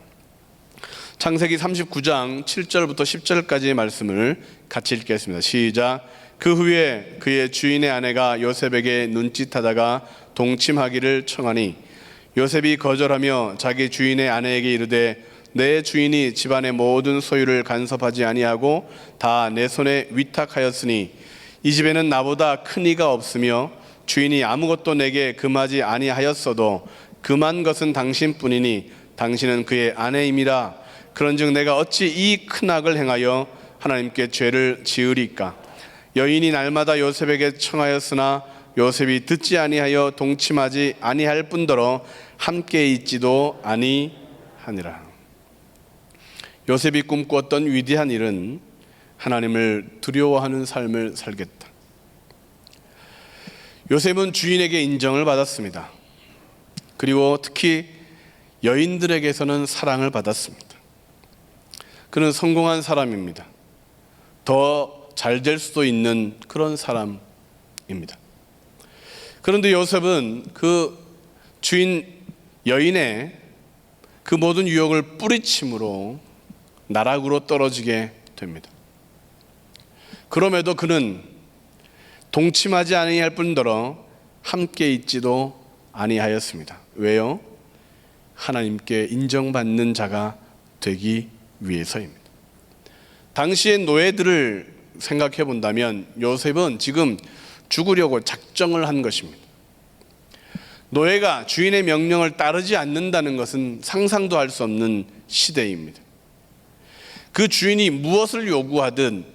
창세기 39장 7절부터 10절까지의 말씀을 같이 읽겠습니다. 시작. 그 후에 그의 주인의 아내가 요셉에게 눈짓하다가 동침하기를 청하니 요셉이 거절하며 자기 주인의 아내에게 이르되 내 주인이 집안의 모든 소유를 간섭하지 아니하고 다 내 손에 위탁하였으니 이 집에는 나보다 큰 이가 없으며 주인이 아무것도 내게 금하지 아니하였어도 금한 것은 당신뿐이니 당신은 그의 아내임이라. 그런즉 내가 어찌 이 큰 악을 행하여 하나님께 죄를 지으리까. 여인이 날마다 요셉에게 청하였으나 요셉이 듣지 아니하여 동침하지 아니할 뿐더러 함께 있지도 아니하니라. 요셉이 꿈꾸었던 위대한 일은 하나님을 두려워하는 삶을 살겠다. 요셉은 주인에게 인정을 받았습니다. 그리고 특히 여인들에게서는 사랑을 받았습니다. 그는 성공한 사람입니다. 더 잘 될 수도 있는 그런 사람입니다. 그런데 요셉은 그 주인 여인의 그 모든 유혹을 뿌리침으로 나락으로 떨어지게 됩니다. 그럼에도 그는 동침하지 아니할 뿐더러 함께 있지도 아니하였습니다. 왜요? 하나님께 인정받는 자가 되기 위해서입니다. 당시의 노예들을 생각해 본다면 요셉은 지금 죽으려고 작정을 한 것입니다. 노예가 주인의 명령을 따르지 않는다는 것은 상상도 할 수 없는 시대입니다. 그 주인이 무엇을 요구하든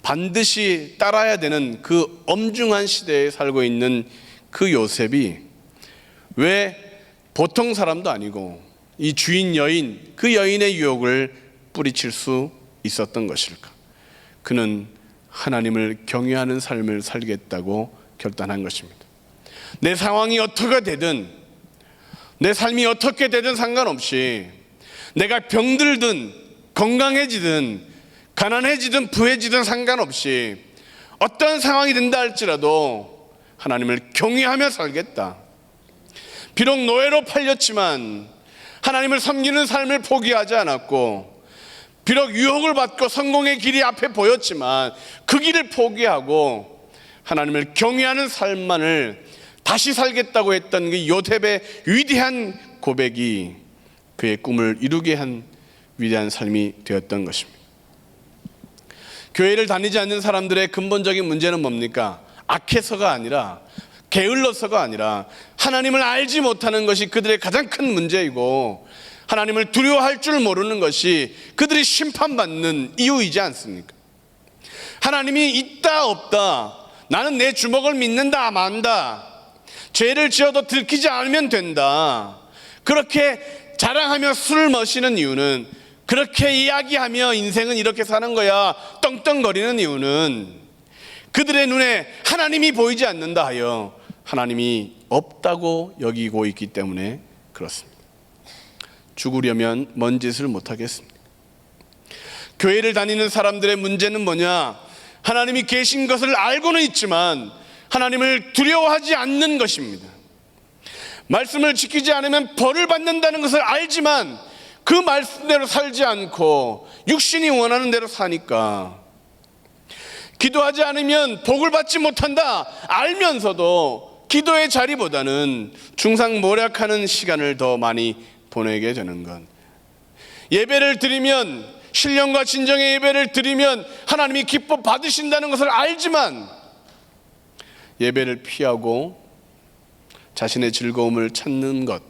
반드시 따라야 되는 그 엄중한 시대에 살고 있는 그 요셉이 왜 보통 사람도 아니고 이 주인 여인, 그 여인의 유혹을 뿌리칠 수 있었던 것일까? 그는 하나님을 경외하는 삶을 살겠다고 결단한 것입니다. 내 상황이 어떻게 되든, 내 삶이 어떻게 되든 상관없이, 내가 병들든 건강해지든 가난해지든 부해지든 상관없이 어떤 상황이 된다 할지라도 하나님을 경외하며 살겠다. 비록 노예로 팔렸지만 하나님을 섬기는 삶을 포기하지 않았고, 비록 유혹을 받고 성공의 길이 앞에 보였지만 그 길을 포기하고 하나님을 경외하는 삶만을 다시 살겠다고 했던 그 요셉의 위대한 고백이 그의 꿈을 이루게 한 위대한 삶이 되었던 것입니다. 교회를 다니지 않는 사람들의 근본적인 문제는 뭡니까? 악해서가 아니라, 게을러서가 아니라 하나님을 알지 못하는 것이 그들의 가장 큰 문제이고, 하나님을 두려워할 줄 모르는 것이 그들이 심판받는 이유이지 않습니까? 하나님이 있다 없다, 나는 내 주먹을 믿는다 만다, 죄를 지어도 들키지 않으면 된다, 그렇게 자랑하며 술을 마시는 이유는, 그렇게 이야기하며 인생은 이렇게 사는 거야 떵떵거리는 이유는 그들의 눈에 하나님이 보이지 않는다 하여 하나님이 없다고 여기고 있기 때문에 그렇습니다. 죽으려면 먼 짓을 못하겠습니다. 교회를 다니는 사람들의 문제는 뭐냐? 하나님이 계신 것을 알고는 있지만 하나님을 두려워하지 않는 것입니다. 말씀을 지키지 않으면 벌을 받는다는 것을 알지만 그 말씀대로 살지 않고 육신이 원하는 대로 사니까, 기도하지 않으면 복을 받지 못한다 알면서도 기도의 자리보다는 중상모략하는 시간을 더 많이 보내게 되는 것. 예배를 드리면, 신령과 진정의 예배를 드리면 하나님이 기뻐 받으신다는 것을 알지만 예배를 피하고 자신의 즐거움을 찾는 것.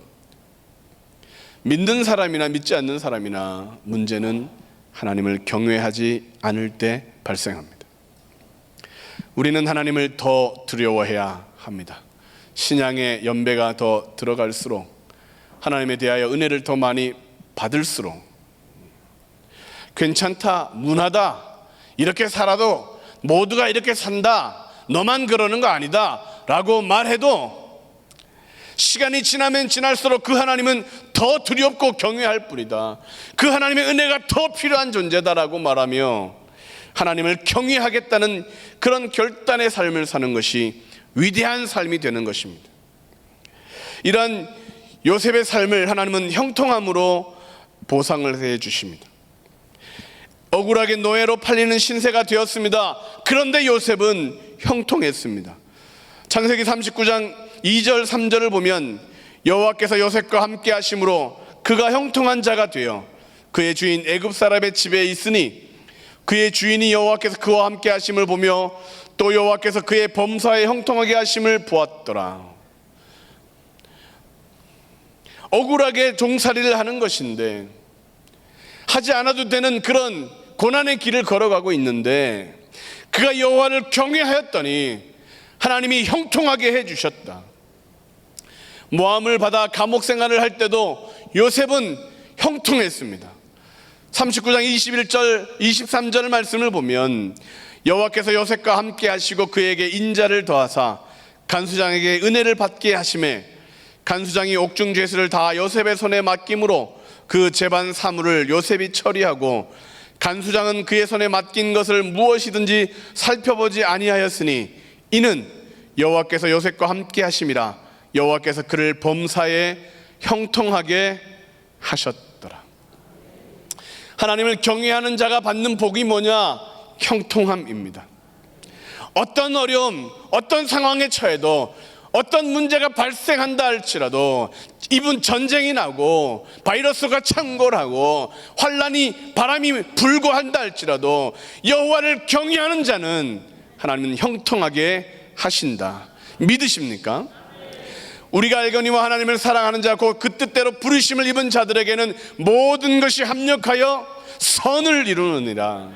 믿는 사람이나 믿지 않는 사람이나 문제는 하나님을 경외하지 않을 때 발생합니다. 우리는 하나님을 더 두려워해야 합니다. 신앙의 연배가 더 들어갈수록, 하나님에 대하여 은혜를 더 많이 받을수록, 괜찮다, 문하다, 이렇게 살아도 모두가 이렇게 산다, 너만 그러는 거 아니다 라고 말해도 시간이 지나면 지날수록 그 하나님은 더 두렵고 경외할 뿐이다, 그 하나님의 은혜가 더 필요한 존재다라고 말하며 하나님을 경외하겠다는 그런 결단의 삶을 사는 것이 위대한 삶이 되는 것입니다. 이러한 요셉의 삶을 하나님은 형통함으로 보상을 해 주십니다. 억울하게 노예로 팔리는 신세가 되었습니다. 그런데 요셉은 형통했습니다. 창세기 39장 2절 3절을 보면 여호와께서 요셉과 함께 하심으로 그가 형통한 자가 되어 그의 주인 애굽 사람의 집에 있으니 그의 주인이 여호와께서 그와 함께 하심을 보며 또 여호와께서 그의 범사에 형통하게 하심을 보았더라. 억울하게 종살이를 하는 것인데, 하지 않아도 되는 그런 고난의 길을 걸어가고 있는데, 그가 여호와를 경외하였더니 하나님이 형통하게 해주셨다. 모함을 받아 감옥 생활을 할 때도 요셉은 형통했습니다. 39장 21절 23절 말씀을 보면 여호와께서 요셉과 함께 하시고 그에게 인자를 더하사 간수장에게 은혜를 받게 하심에 간수장이 옥중 죄수를 다 요셉의 손에 맡김으로 그 재반 사물을 요셉이 처리하고 간수장은 그의 손에 맡긴 것을 무엇이든지 살펴보지 아니하였으니 이는 여호와께서 요셉과 함께 하심이라. 여호와께서 그를 범사에 형통하게 하셨더라. 하나님을 경외하는 자가 받는 복이 뭐냐? 형통함입니다. 어떤 어려움, 어떤 상황에 처해도, 어떤 문제가 발생한다 할지라도, 이분 전쟁이 나고 바이러스가 창궐하고 환란이 바람이 불고 한다 할지라도 여호와를 경외하는 자는 하나님은 형통하게 하신다. 믿으십니까? 우리가 알거니와 하나님을 사랑하는 자고 그 뜻대로 부르심을 입은 자들에게는 모든 것이 합력하여 선을 이루느니라.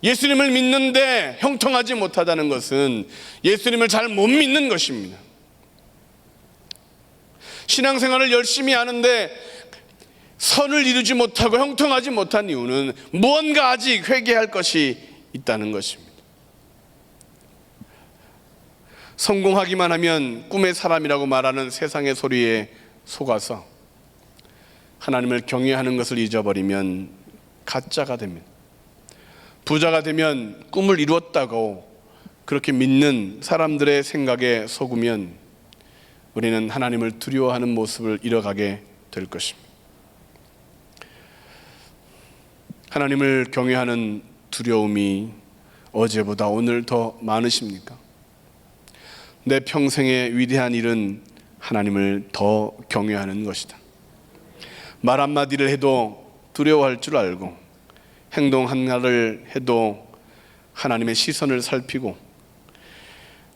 예수님을 믿는데 형통하지 못하다는 것은 예수님을 잘 못 믿는 것입니다. 신앙생활을 열심히 하는데 선을 이루지 못하고 형통하지 못한 이유는 무언가 아직 회개할 것이 있다는 것입니다. 성공하기만 하면 꿈의 사람이라고 말하는 세상의 소리에 속아서 하나님을 경외하는 것을 잊어버리면 가짜가 됩니다. 부자가 되면 꿈을 이루었다고 그렇게 믿는 사람들의 생각에 속으면 우리는 하나님을 두려워하는 모습을 잃어가게 될 것입니다. 하나님을 경외하는 두려움이 어제보다 오늘 더 많으십니까? 내 평생의 위대한 일은 하나님을 더 경외하는 것이다. 말 한마디를 해도 두려워할 줄 알고 행동 하나를 해도 하나님의 시선을 살피고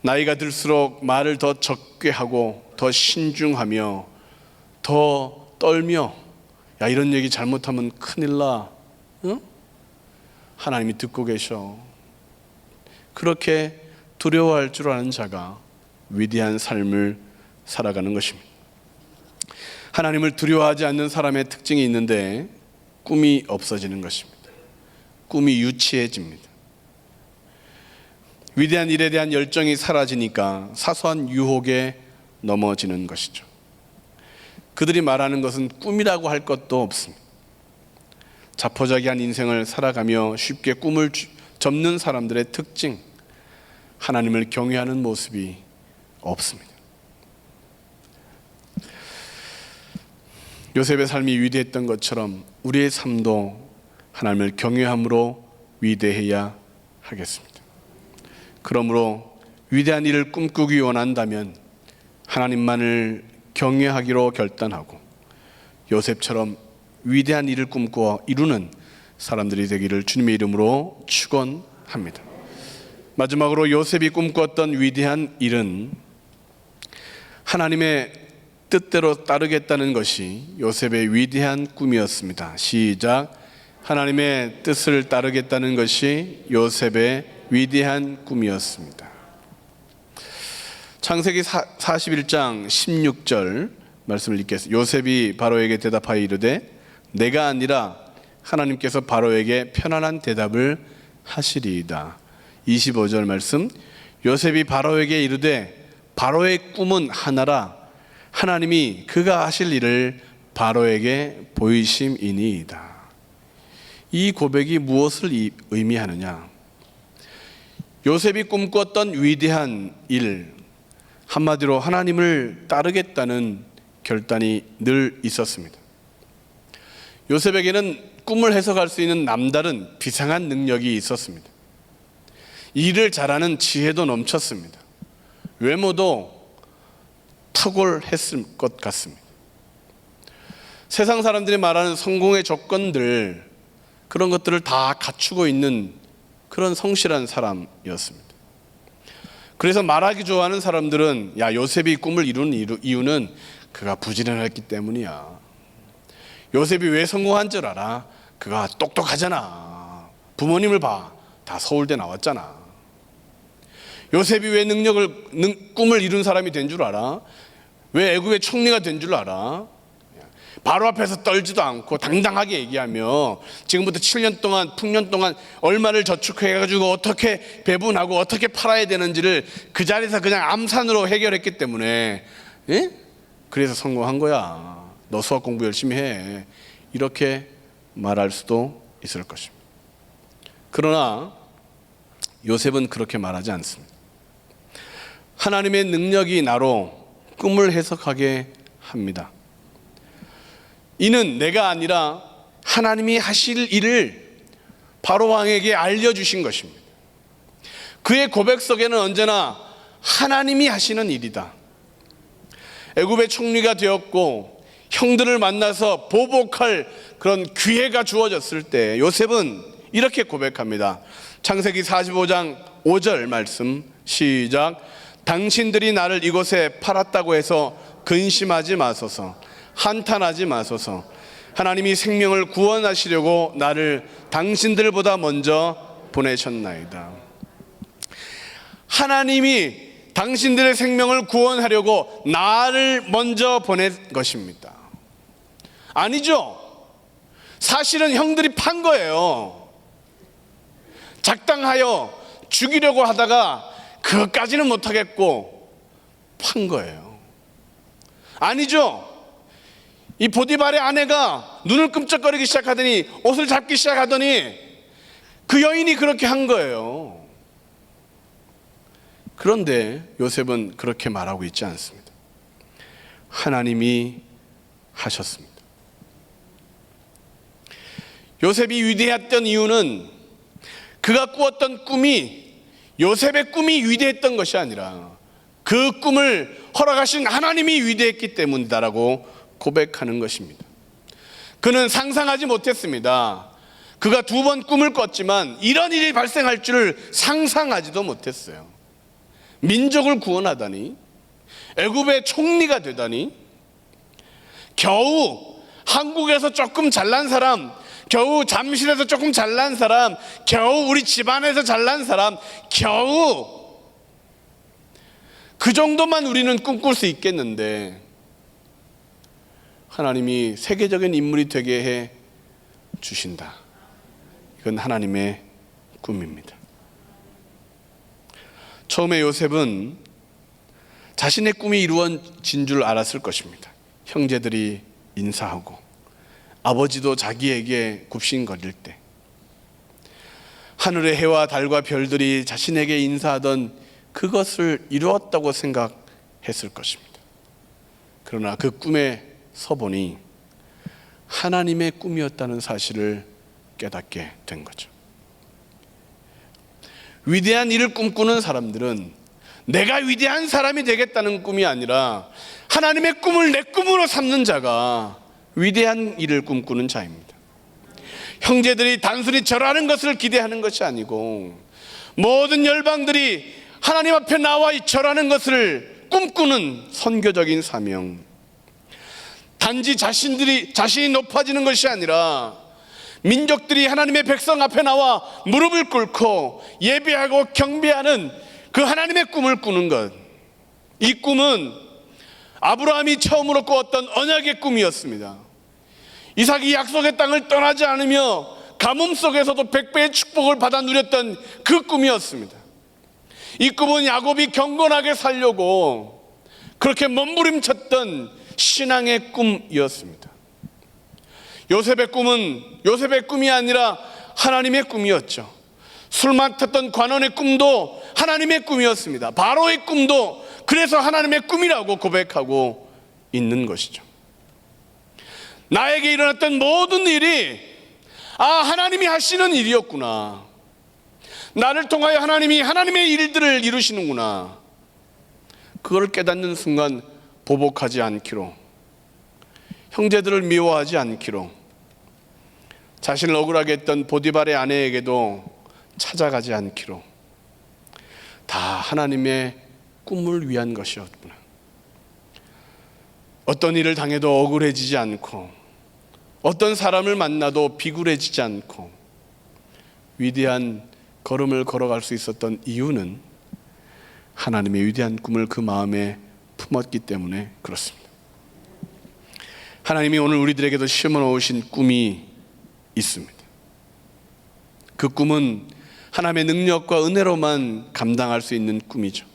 나이가 들수록 말을 더 적게 하고 더 신중하며 더 떨며 야 이런 얘기 잘못하면 큰일 나. 응? 하나님이 듣고 계셔. 그렇게 두려워할 줄 아는 자가 위대한 삶을 살아가는 것입니다. 하나님을 두려워하지 않는 사람의 특징이 있는데 꿈이 없어지는 것입니다. 꿈이 유치해집니다. 위대한 일에 대한 열정이 사라지니까 사소한 유혹에 넘어지는 것이죠. 그들이 말하는 것은 꿈이라고 할 것도 없습니다. 자포자기한 인생을 살아가며 쉽게 꿈을 접는 사람들의 특징, 하나님을 경외하는 모습이 없습니다. 요셉의 삶이 위대했던 것처럼 우리의 삶도 하나님을 경외함으로 위대해야 하겠습니다. 그러므로 위대한 일을 꿈꾸기 원한다면 하나님만을 경외하기로 결단하고 요셉처럼 위대한 일을 꿈꾸어 이루는 사람들이 되기를 주님의 이름으로 축원합니다. 마지막으로 요셉이 꿈꾸었던 위대한 일은 하나님의 뜻대로 따르겠다는 것이 요셉의 위대한 꿈이었습니다. 시작. 하나님의 뜻을 따르겠다는 것이 요셉의 위대한 꿈이었습니다. 창세기 41장 16절 말씀을 읽겠습니다. 요셉이 바로에게 대답하여 이르되 내가 아니라 하나님께서 바로에게 편안한 대답을 하시리이다. 25절 말씀. 요셉이 바로에게 이르되 바로의 꿈은 하나라 하나님이 그가 하실 일을 바로에게 보이심이니이다. 이 고백이 무엇을 의미하느냐? 요셉이 꿈꿨던 위대한 일, 한마디로 하나님을 따르겠다는 결단이 늘 있었습니다. 요셉에게는 꿈을 해석할 수 있는 남다른 비상한 능력이 있었습니다. 일을 잘하는 지혜도 넘쳤습니다. 외모도 탁월했을 것 같습니다. 세상 사람들이 말하는 성공의 조건들, 그런 것들을 다 갖추고 있는 그런 성실한 사람이었습니다. 그래서 말하기 좋아하는 사람들은 야 요셉이 꿈을 이룬 이유는 그가 부지런했기 때문이야. 요셉이 왜 성공한 줄 알아? 그가 똑똑하잖아. 부모님을 봐. 다 서울대 나왔잖아. 요셉이 왜 꿈을 이룬 사람이 된 줄 알아? 왜 애굽의 총리가 된 줄 알아? 바로 앞에서 떨지도 않고 당당하게 얘기하며 지금부터 7년 동안 풍년 동안 얼마를 저축해가지고 어떻게 배분하고 어떻게 팔아야 되는지를 그 자리에서 그냥 암산으로 해결했기 때문에 그래서 성공한 거야. 너 수학 공부 열심히 해. 이렇게 말할 수도 있을 것입니다. 그러나 요셉은 그렇게 말하지 않습니다. 하나님의 능력이 나로 꿈을 해석하게 합니다. 이는 내가 아니라 하나님이 하실 일을 바로 왕에게 알려주신 것입니다. 그의 고백 속에는 언제나 하나님이 하시는 일이다. 애굽의 총리가 되었고 형들을 만나서 보복할 그런 기회가 주어졌을 때 요셉은 이렇게 고백합니다. 창세기 45장 5절 말씀 시작. 당신들이 나를 이곳에 팔았다고 해서 근심하지 마소서. 한탄하지 마소서. 하나님이 생명을 구원하시려고 나를 당신들보다 먼저 보내셨나이다. 하나님이 당신들의 생명을 구원하려고 나를 먼저 보낸 것입니다. 아니죠. 사실은 형들이 판 거예요. 작당하여 죽이려고 하다가 그것까지는 못하겠고 판 거예요. 아니죠. 이 보디발의 아내가 눈을 끔쩍거리기 시작하더니 옷을 잡기 시작하더니 그 여인이 그렇게 한 거예요. 그런데 요셉은 그렇게 말하고 있지 않습니다. 하나님이 하셨습니다. 요셉이 위대했던 이유는 그가 꾸었던 꿈이 요셉의 꿈이 위대했던 것이 아니라 그 꿈을 허락하신 하나님이 위대했기 때문이다라고 고백하는 것입니다. 그는 상상하지 못했습니다. 그가 2번 꿈을 꿨지만 이런 일이 발생할 줄을 상상하지도 못했어요. 민족을 구원하다니, 애굽의 총리가 되다니, 겨우 한국에서 조금 잘난 사람, 겨우 잠실에서 조금 잘난 사람, 겨우 우리 집안에서 잘난 사람, 겨우 그 정도만 우리는 꿈꿀 수 있겠는데 하나님이 세계적인 인물이 되게 해 주신다. 이건 하나님의 꿈입니다. 처음에 요셉은 자신의 꿈이 이루어진 줄 알았을 것입니다. 형제들이 인사하고 아버지도 자기에게 굽신거릴 때, 하늘의 해와 달과 별들이 자신에게 인사하던 그것을 이루었다고 생각했을 것입니다. 그러나 그 꿈에 서보니 하나님의 꿈이었다는 사실을 깨닫게 된 거죠. 위대한 일을 꿈꾸는 사람들은 내가 위대한 사람이 되겠다는 꿈이 아니라 하나님의 꿈을 내 꿈으로 삼는 자가 위대한 일을 꿈꾸는 자입니다. 형제들이 단순히 절하는 것을 기대하는 것이 아니고 모든 열방들이 하나님 앞에 나와 절하는 것을 꿈꾸는 선교적인 사명, 단지 자신이 높아지는 것이 아니라 민족들이 하나님의 백성 앞에 나와 무릎을 꿇고 예배하고 경배하는 그 하나님의 꿈을 꾸는 것. 이 꿈은 아브라함이 처음으로 꾸었던 언약의 꿈이었습니다. 이삭이 약속의 땅을 떠나지 않으며 가뭄 속에서도 100배의 축복을 받아 누렸던 그 꿈이었습니다. 이 꿈은 야곱이 경건하게 살려고 그렇게 몸부림쳤던 신앙의 꿈이었습니다. 요셉의 꿈은 요셉의 꿈이 아니라 하나님의 꿈이었죠. 술 맡았던 관원의 꿈도 하나님의 꿈이었습니다. 바로의 꿈도 그래서 하나님의 꿈이라고 고백하고 있는 것이죠. 나에게 일어났던 모든 일이 하나님이 하시는 일이었구나. 나를 통하여 하나님이 하나님의 일들을 이루시는구나. 그걸 깨닫는 순간 보복하지 않기로, 형제들을 미워하지 않기로, 자신을 억울하게 했던 보디발의 아내에게도 찾아가지 않기로, 다 하나님의 꿈을 위한 것이었구나. 어떤 일을 당해도 억울해지지 않고, 어떤 사람을 만나도 비굴해지지 않고 위대한 걸음을 걸어갈 수 있었던 이유는 하나님의 위대한 꿈을 그 마음에 품었기 때문에 그렇습니다. 하나님이 오늘 우리들에게도 심어 놓으신 꿈이 있습니다. 그 꿈은 하나님의 능력과 은혜로만 감당할 수 있는 꿈이죠.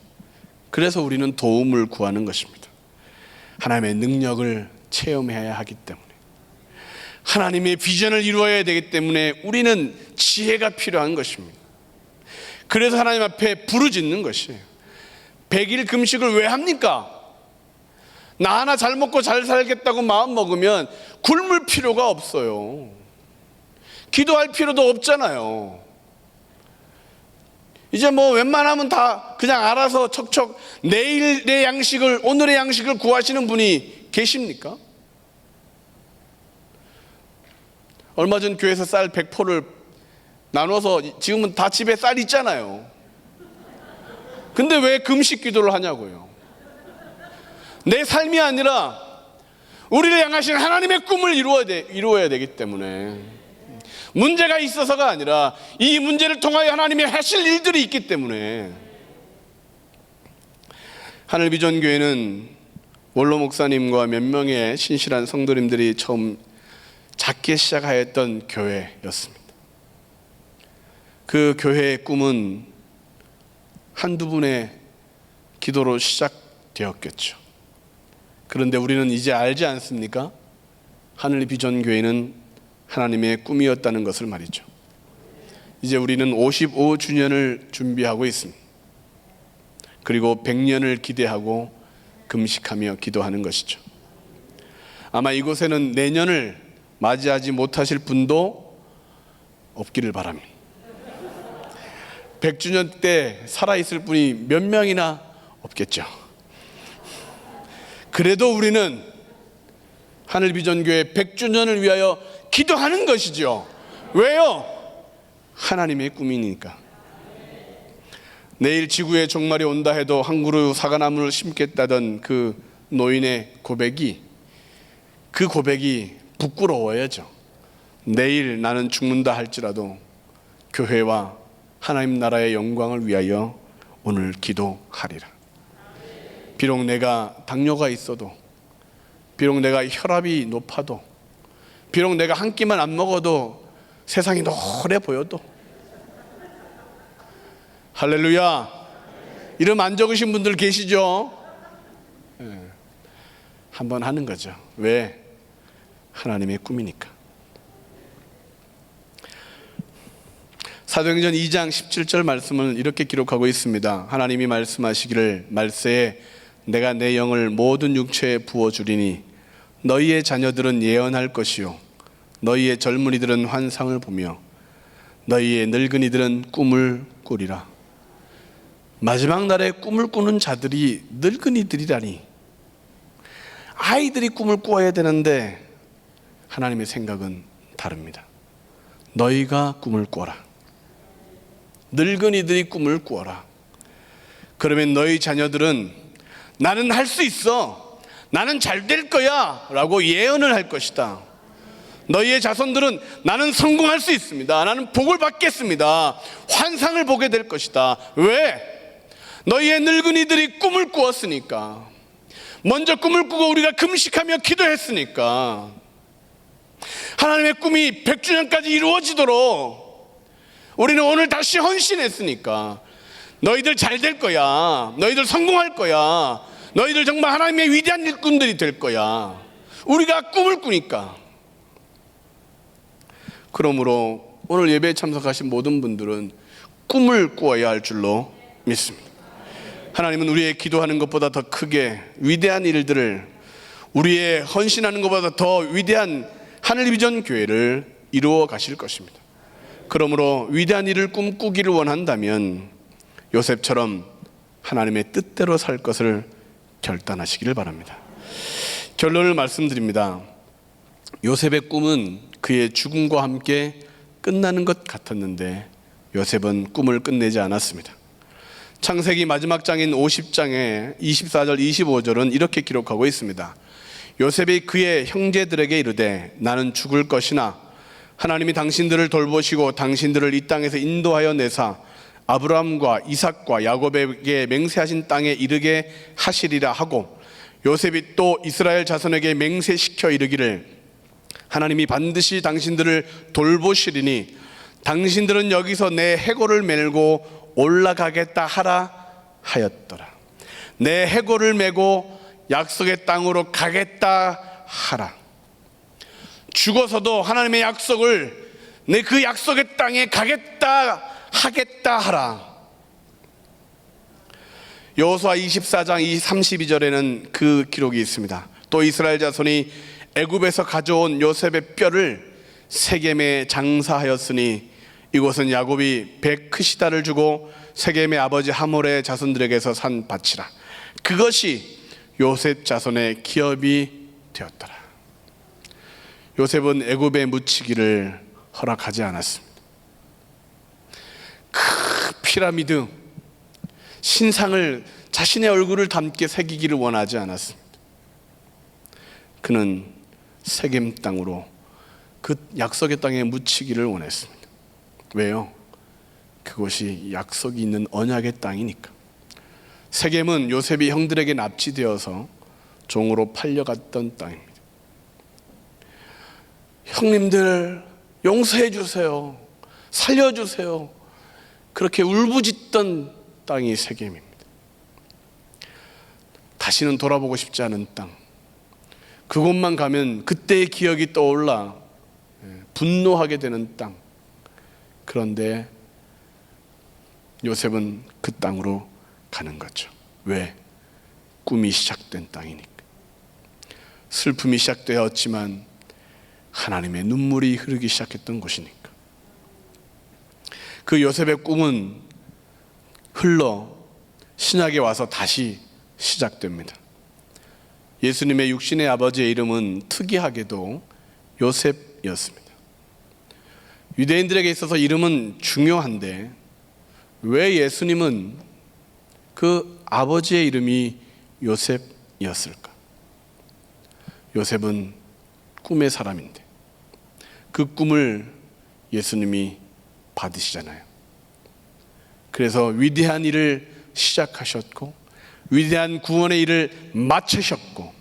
그래서 우리는 도움을 구하는 것입니다. 하나님의 능력을 체험해야 하기 때문에, 하나님의 비전을 이루어야 되기 때문에 우리는 지혜가 필요한 것입니다. 그래서 하나님 앞에 부르짖는 것이에요. 100일 금식을 왜 합니까? 나 하나 잘 먹고 잘 살겠다고 마음 먹으면 굶을 필요가 없어요. 기도할 필요도 없잖아요. 이제 뭐 웬만하면 다 그냥 알아서 척척 내일의 양식을, 오늘의 양식을 구하시는 분이 계십니까? 얼마 전 교회에서 쌀 100포를 나눠서 지금은 다 집에 쌀 있잖아요. 근데 왜 금식 기도를 하냐고요. 내 삶이 아니라 우리를 향하신 하나님의 꿈을 이루어야 되기 때문에, 문제가 있어서가 아니라 이 문제를 통하여 하나님이 하실 일들이 있기 때문에. 하늘비전교회는 원로 목사님과 몇 명의 신실한 성도님들이 처음 작게 시작하였던 교회였습니다. 그 교회의 꿈은 한두 분의 기도로 시작되었겠죠. 그런데 우리는 이제 알지 않습니까? 하늘비전교회는 하나님의 꿈이었다는 것을 말이죠. 이제 우리는 55주년을 준비하고 있습니다. 그리고 100년을 기대하고 금식하며 기도하는 것이죠. 아마 이곳에는 내년을 맞이하지 못하실 분도 없기를 바랍니다. 100주년 때 살아있을 분이 몇 명이나 없겠죠. 그래도 우리는 하늘비전교회 100주년을 위하여 기도하는 것이죠. 왜요? 하나님의 꿈이니까. 내일 지구에 종말이 온다 해도 한 그루 사과나무를 심겠다던 그 노인의 고백이, 그 고백이 부끄러워야죠. 내일 나는 죽는다 할지라도 교회와 하나님 나라의 영광을 위하여 오늘 기도하리라. 비록 내가 당뇨가 있어도, 비록 내가 혈압이 높아도, 비록 내가 한 끼만 안 먹어도 세상이 노래 보여도, 할렐루야. 이름 안 적으신 분들 계시죠? 한번 하는 거죠. 왜? 하나님의 꿈이니까. 사도행전 2장 17절 말씀을 이렇게 기록하고 있습니다. 하나님이 말씀하시기를 말세에 내가 내 영을 모든 육체에 부어주리니 너희의 자녀들은 예언할 것이요 너희의 젊은이들은 환상을 보며 너희의 늙은이들은 꿈을 꾸리라. 마지막 날에 꿈을 꾸는 자들이 늙은이들이라니. 아이들이 꿈을 꾸어야 되는데 하나님의 생각은 다릅니다. 너희가 꿈을 꾸어라. 늙은이들이 꿈을 꾸어라. 그러면 너희 자녀들은 나는 할 수 있어, 나는 잘 될 거야 라고 예언을 할 것이다. 너희의 자손들은 나는 성공할 수 있습니다, 나는 복을 받겠습니다, 환상을 보게 될 것이다. 왜? 너희의 늙은이들이 꿈을 꾸었으니까. 먼저 꿈을 꾸고 우리가 금식하며 기도했으니까. 하나님의 꿈이 100주년까지 이루어지도록 우리는 오늘 다시 헌신했으니까. 너희들 잘 될 거야, 너희들 성공할 거야, 너희들 정말 하나님의 위대한 일꾼들이 될 거야. 우리가 꿈을 꾸니까. 그러므로 오늘 예배에 참석하신 모든 분들은 꿈을 꾸어야 할 줄로 믿습니다. 하나님은 우리의 기도하는 것보다 더 크게 위대한 일들을, 우리의 헌신하는 것보다 더 위대한 하늘비전 교회를 이루어 가실 것입니다. 그러므로 위대한 일을 꿈꾸기를 원한다면 요셉처럼 하나님의 뜻대로 살 것을 결단하시기를 바랍니다. 결론을 말씀드립니다. 요셉의 꿈은 그의 죽음과 함께 끝나는 것 같았는데 요셉은 꿈을 끝내지 않았습니다. 창세기 마지막 장인 50장의 24절 25절은 이렇게 기록하고 있습니다. 요셉이 그의 형제들에게 이르되 나는 죽을 것이나 하나님이 당신들을 돌보시고 당신들을 이 땅에서 인도하여 내사 아브라함과 이삭과 야곱에게 맹세하신 땅에 이르게 하시리라 하고, 요셉이 또 이스라엘 자손에게 맹세시켜 이르기를 하나님이 반드시 당신들을 돌보시리니 당신들은 여기서 내 해골을 메고 올라가겠다 하라 하였더라. 내 해골을 메고 약속의 땅으로 가겠다 하라. 죽어서도 하나님의 약속을, 내 그 약속의 땅에 가겠다 하겠다 하라. 여호수아 24장 32절에는 그 기록이 있습니다. 또 이스라엘 자손이 애굽에서 가져온 요셉의 뼈를 세겜에 장사하였으니 이곳은 야곱이 베크시다를 주고 세겜의 아버지 하몰의 자손들에게서 산 밭이라. 그것이 요셉 자손의 기업이 되었더라. 요셉은 애굽에 묻히기를 허락하지 않았습니다. 그 피라미드 신상을 자신의 얼굴을 담게 새기기를 원하지 않았습니다. 그는 세겜 땅으로 그 약속의 땅에 묻히기를 원했습니다. 왜요? 그것이 약속이 있는 언약의 땅이니까. 세겜은 요셉이 형들에게 납치되어서 종으로 팔려갔던 땅입니다. 형님들 용서해 주세요, 살려주세요, 그렇게 울부짖던 땅이 세겜입니다. 다시는 돌아보고 싶지 않은 땅, 그곳만 가면 그때의 기억이 떠올라 분노하게 되는 땅. 그런데 요셉은 그 땅으로 가는 거죠. 왜? 꿈이 시작된 땅이니까. 슬픔이 시작되었지만 하나님의 눈물이 흐르기 시작했던 곳이니까. 그 요셉의 꿈은 흘러 신약에 와서 다시 시작됩니다. 예수님의 육신의 아버지의 이름은 특이하게도 요셉이었습니다. 유대인들에게 있어서 이름은 중요한데 왜 예수님은 그 아버지의 이름이 요셉이었을까? 요셉은 꿈의 사람인데 그 꿈을 예수님이 받으시잖아요. 그래서 위대한 일을 시작하셨고 위대한 구원의 일을 마치셨고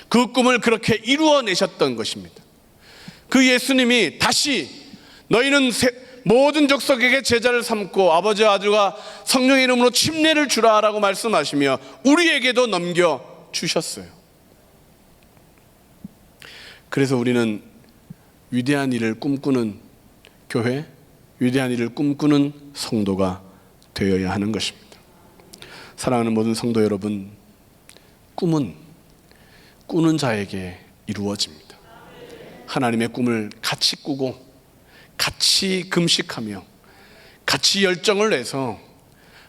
그 꿈을 그렇게 이루어내셨던 것입니다. 그 예수님이 다시 너희는 모든 족속에게 제자를 삼고 아버지와 아들과 성령의 이름으로 침례를 주라라고 말씀하시며 우리에게도 넘겨주셨어요. 그래서 우리는 위대한 일을 꿈꾸는 교회, 위대한 일을 꿈꾸는 성도가 되어야 하는 것입니다. 사랑하는 모든 성도 여러분, 꿈은 꾸는 자에게 이루어집니다. 하나님의 꿈을 같이 꾸고 같이 금식하며 같이 열정을 내서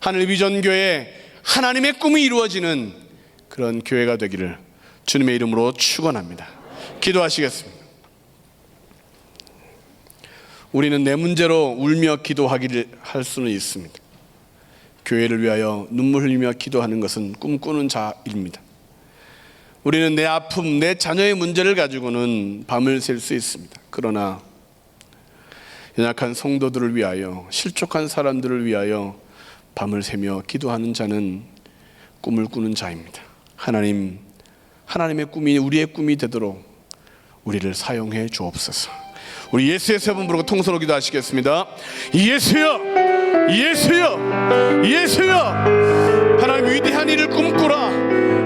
하늘 비전 교회에 하나님의 꿈이 이루어지는 그런 교회가 되기를 주님의 이름으로 축원합니다. 기도하시겠습니다. 우리는 내 문제로 울며 기도하기를 할 수는 있습니다. 교회를 위하여 눈물 흘리며 기도하는 것은 꿈꾸는 자입니다. 우리는 내 아픔, 내 자녀의 문제를 가지고는 밤을 샐 수 있습니다. 그러나 연약한 성도들을 위하여, 실족한 사람들을 위하여 밤을 새며 기도하는 자는 꿈을 꾸는 자입니다. 하나님의 꿈이 우리의 꿈이 되도록 우리를 사용해 주옵소서. 우리 예수의 세 번 부르고 통성으로 기도하시겠습니다. 예수여, 예수여, 예수여. 하나님 위대한 일을 꿈꾸라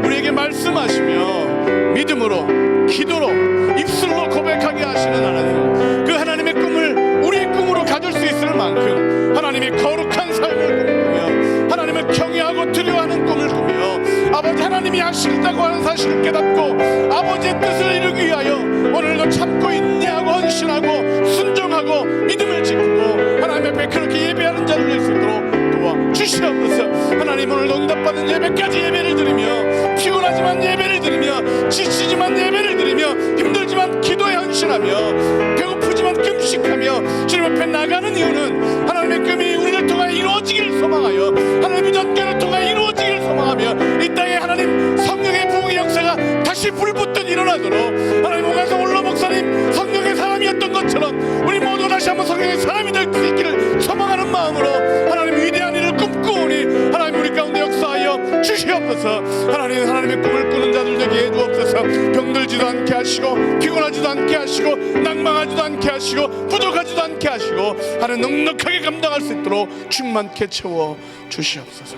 우리에게 말씀하시며 믿음으로 기도로 입술로 고백하게 하시는 하나님, 그 하나님의 꿈을 우리의 꿈으로 가질 수 있을 만큼 하나님의 거룩한 삶을 꿈꾸며 하나님을 경외하고 두려워하는 꿈을 꾸며 아버지 하나님이 하신다고 하는 사실을 깨닫고 아버지의 뜻을 이루기 위하여 오늘도 참고 인내하고 헌신하고 순종하고 믿음을 지키고 하나님 앞에 그렇게 예배하는 자를 낼 수 있도록 도와주시옵소서. 하나님, 오늘 응답받은 예배까지 예배를 드리며 피곤하지만 예배를 드리며 지치지만 예배를 드리며 힘들지만 기도에 헌신하며 배고프지만 금식하며 주님 앞에 나가는 이유는 하나님의 꿈이 우리를 통하여 이루어지기를 소망하여 하나님의 전개를 통하여 이루어지기를 소망하며 이 땅에 하나님 성령의 부흥의 역사가 다시 불붙듯 일어나도록 하나님 오가서 올로 목사님 성령의 사람이었던 것처럼 우리 모두 다시 한번 성령의 사람이 될 수 있기를 소망하는 마음으로 하나님 위대한 일을 꿈꾸오니 하나님 우리 가운데 역사하여 주시옵소서. 하나님의 꿈을 꾸는 자들 되게 해주옵소서. 병들지도 않게 하시고 피곤하지도 않게 하시고 낭망하지도 않게 하시고 부족하지도 않게 하시고 하나님 넉넉하게 감당할 수 있도록 충만케 채워 주시옵소서.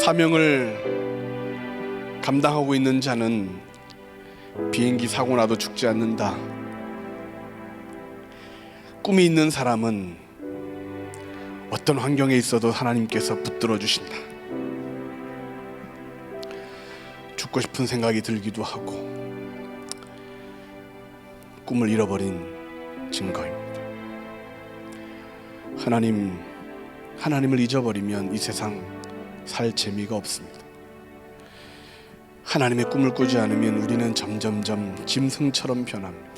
사명을 감당하고 있는 자는 비행기 사고 나도 죽지 않는다. 꿈이 있는 사람은 어떤 환경에 있어도 하나님께서 붙들어 주신다. 죽고 싶은 생각이 들기도 하고 꿈을 잃어버린 증거입니다. 하나님을 잊어버리면 이 세상 살 재미가 없습니다. 하나님의 꿈을 꾸지 않으면 우리는 점점점 짐승처럼 변합니다.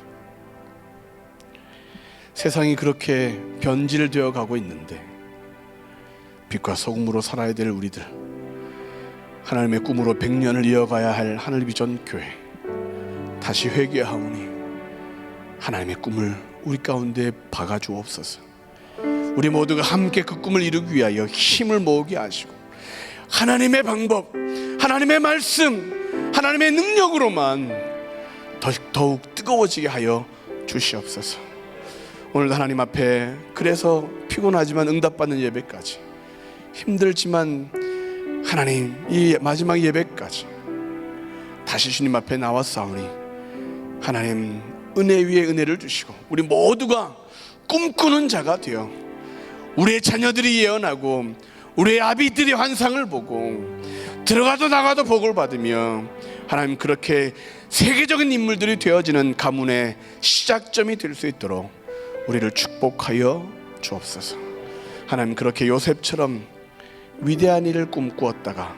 세상이 그렇게 변질되어 가고 있는데 빛과 소금으로 살아야 될 우리들, 하나님의 꿈으로 100년을 이어가야 할 하늘비전 교회 다시 회개하오니 하나님의 꿈을 우리 가운데 박아주옵소서. 우리 모두가 함께 그 꿈을 이루기 위하여 힘을 모으게 하시고 하나님의 방법, 하나님의 말씀, 하나님의 능력으로만 더욱 뜨거워지게 하여 주시옵소서. 오늘 하나님 앞에 그래서 피곤하지만 응답받는 예배까지, 힘들지만 하나님 이 마지막 예배까지 다시 주님 앞에 나왔사오니 하나님 은혜 위에 은혜를 주시고 우리 모두가 꿈꾸는 자가 되어 우리의 자녀들이 예언하고 우리의 아비들이 환상을 보고 들어가도 나가도 복을 받으며 하나님 그렇게 세계적인 인물들이 되어지는 가문의 시작점이 될 수 있도록 우리를 축복하여 주옵소서. 하나님 그렇게 요셉처럼 위대한 일을 꿈꾸었다가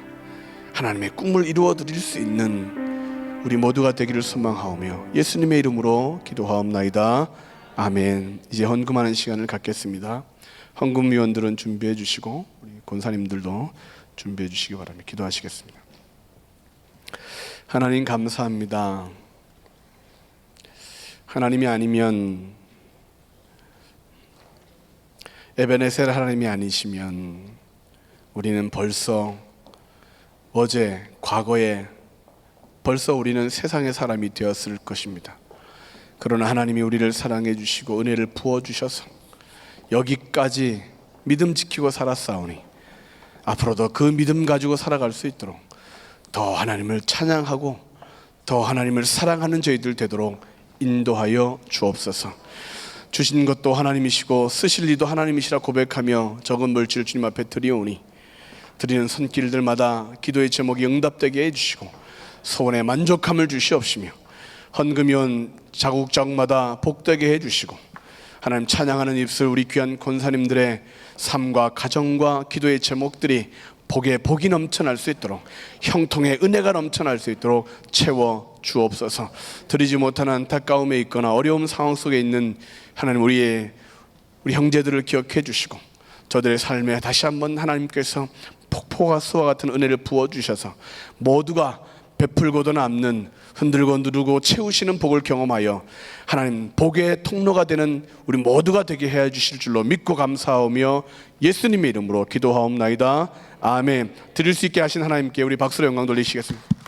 하나님의 꿈을 이루어 드릴 수 있는 우리 모두가 되기를 소망하오며 예수님의 이름으로 기도하옵나이다. 아멘. 이제 헌금하는 시간을 갖겠습니다. 헌금위원들은 준비해 주시고 우리 권사님들도 준비해 주시기 바랍니다. 기도하시겠습니다. 하나님 감사합니다. 하나님이 아니면, 에베네셀 하나님이 아니시면 우리는 벌써 어제 과거에 벌써 우리는 세상의 사람이 되었을 것입니다. 그러나 하나님이 우리를 사랑해 주시고 은혜를 부어 주셔서 여기까지 믿음 지키고 살았사오니 앞으로도 그 믿음 가지고 살아갈 수 있도록 더 하나님을 찬양하고 더 하나님을 사랑하는 저희들 되도록 인도하여 주옵소서. 주신 것도 하나님이시고 쓰실 이도 하나님이시라 고백하며 적은 물질 주님 앞에 드리오니 드리는 손길들마다 기도의 제목이 응답되게 해주시고 소원에 만족함을 주시옵시며 헌금이온 자국자국마다 복되게 해주시고 하나님 찬양하는 입술 우리 귀한 권사님들의 삶과 가정과 기도의 제목들이 복에 복이 넘쳐날 수 있도록 형통의 은혜가 넘쳐날 수 있도록 채워 주옵소서. 드리지 못하는 안타까움에 있거나 어려움 상황 속에 있는 하나님 우리 형제들을 기억해 주시고 저들의 삶에 다시 한번 하나님께서 폭포가스와 같은 은혜를 부어주셔서 모두가 베풀고도 남는 흔들고 누르고 채우시는 복을 경험하여 하나님 복의 통로가 되는 우리 모두가 되게 해 주실 줄로 믿고 감사하며 예수님의 이름으로 기도하옵나이다. 아멘. 드릴 수 있게 하신 하나님께 우리 박수로 영광 돌리시겠습니다.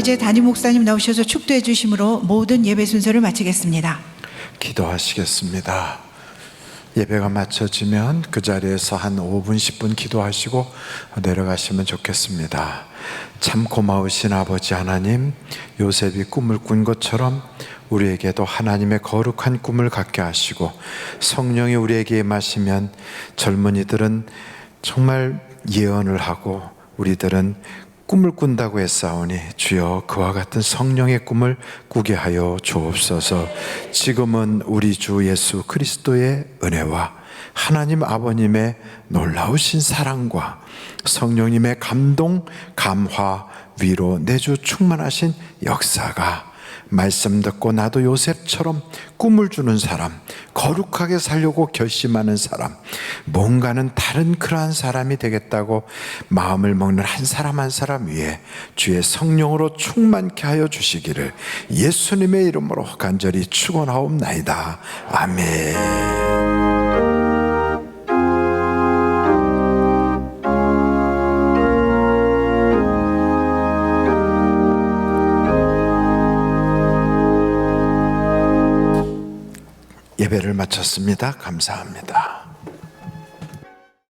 이제 담임 목사님 나오셔서 축도해 주심으로 모든 예배 순서를 마치겠습니다. 기도하시겠습니다. 예배가 마쳐지면 그 자리에서 한 5분 10분 기도하시고 내려가시면 좋겠습니다. 참 고마우신 아버지 하나님, 요셉이 꿈을 꾼 것처럼 우리에게도 하나님의 거룩한 꿈을 갖게 하시고 성령이 우리에게 임하시면 젊은이들은 정말 예언을 하고 우리들은 꿈을 꾼다고 했사오니 주여 그와 같은 성령의 꿈을 꾸게 하여 주옵소서. 지금은 우리 주 예수 그리스도의 은혜와 하나님 아버님의 놀라우신 사랑과 성령님의 감동, 감화, 위로, 내주 충만하신 역사가 말씀 듣고 나도 요셉처럼 꿈을 주는 사람, 거룩하게 살려고 결심하는 사람, 뭔가는 다른 그러한 사람이 되겠다고 마음을 먹는 한 사람 한 사람 위에 주의 성령으로 충만케 하여 주시기를 예수님의 이름으로 간절히 축원하옵나이다. 아멘. 예배를 마쳤습니다. 감사합니다.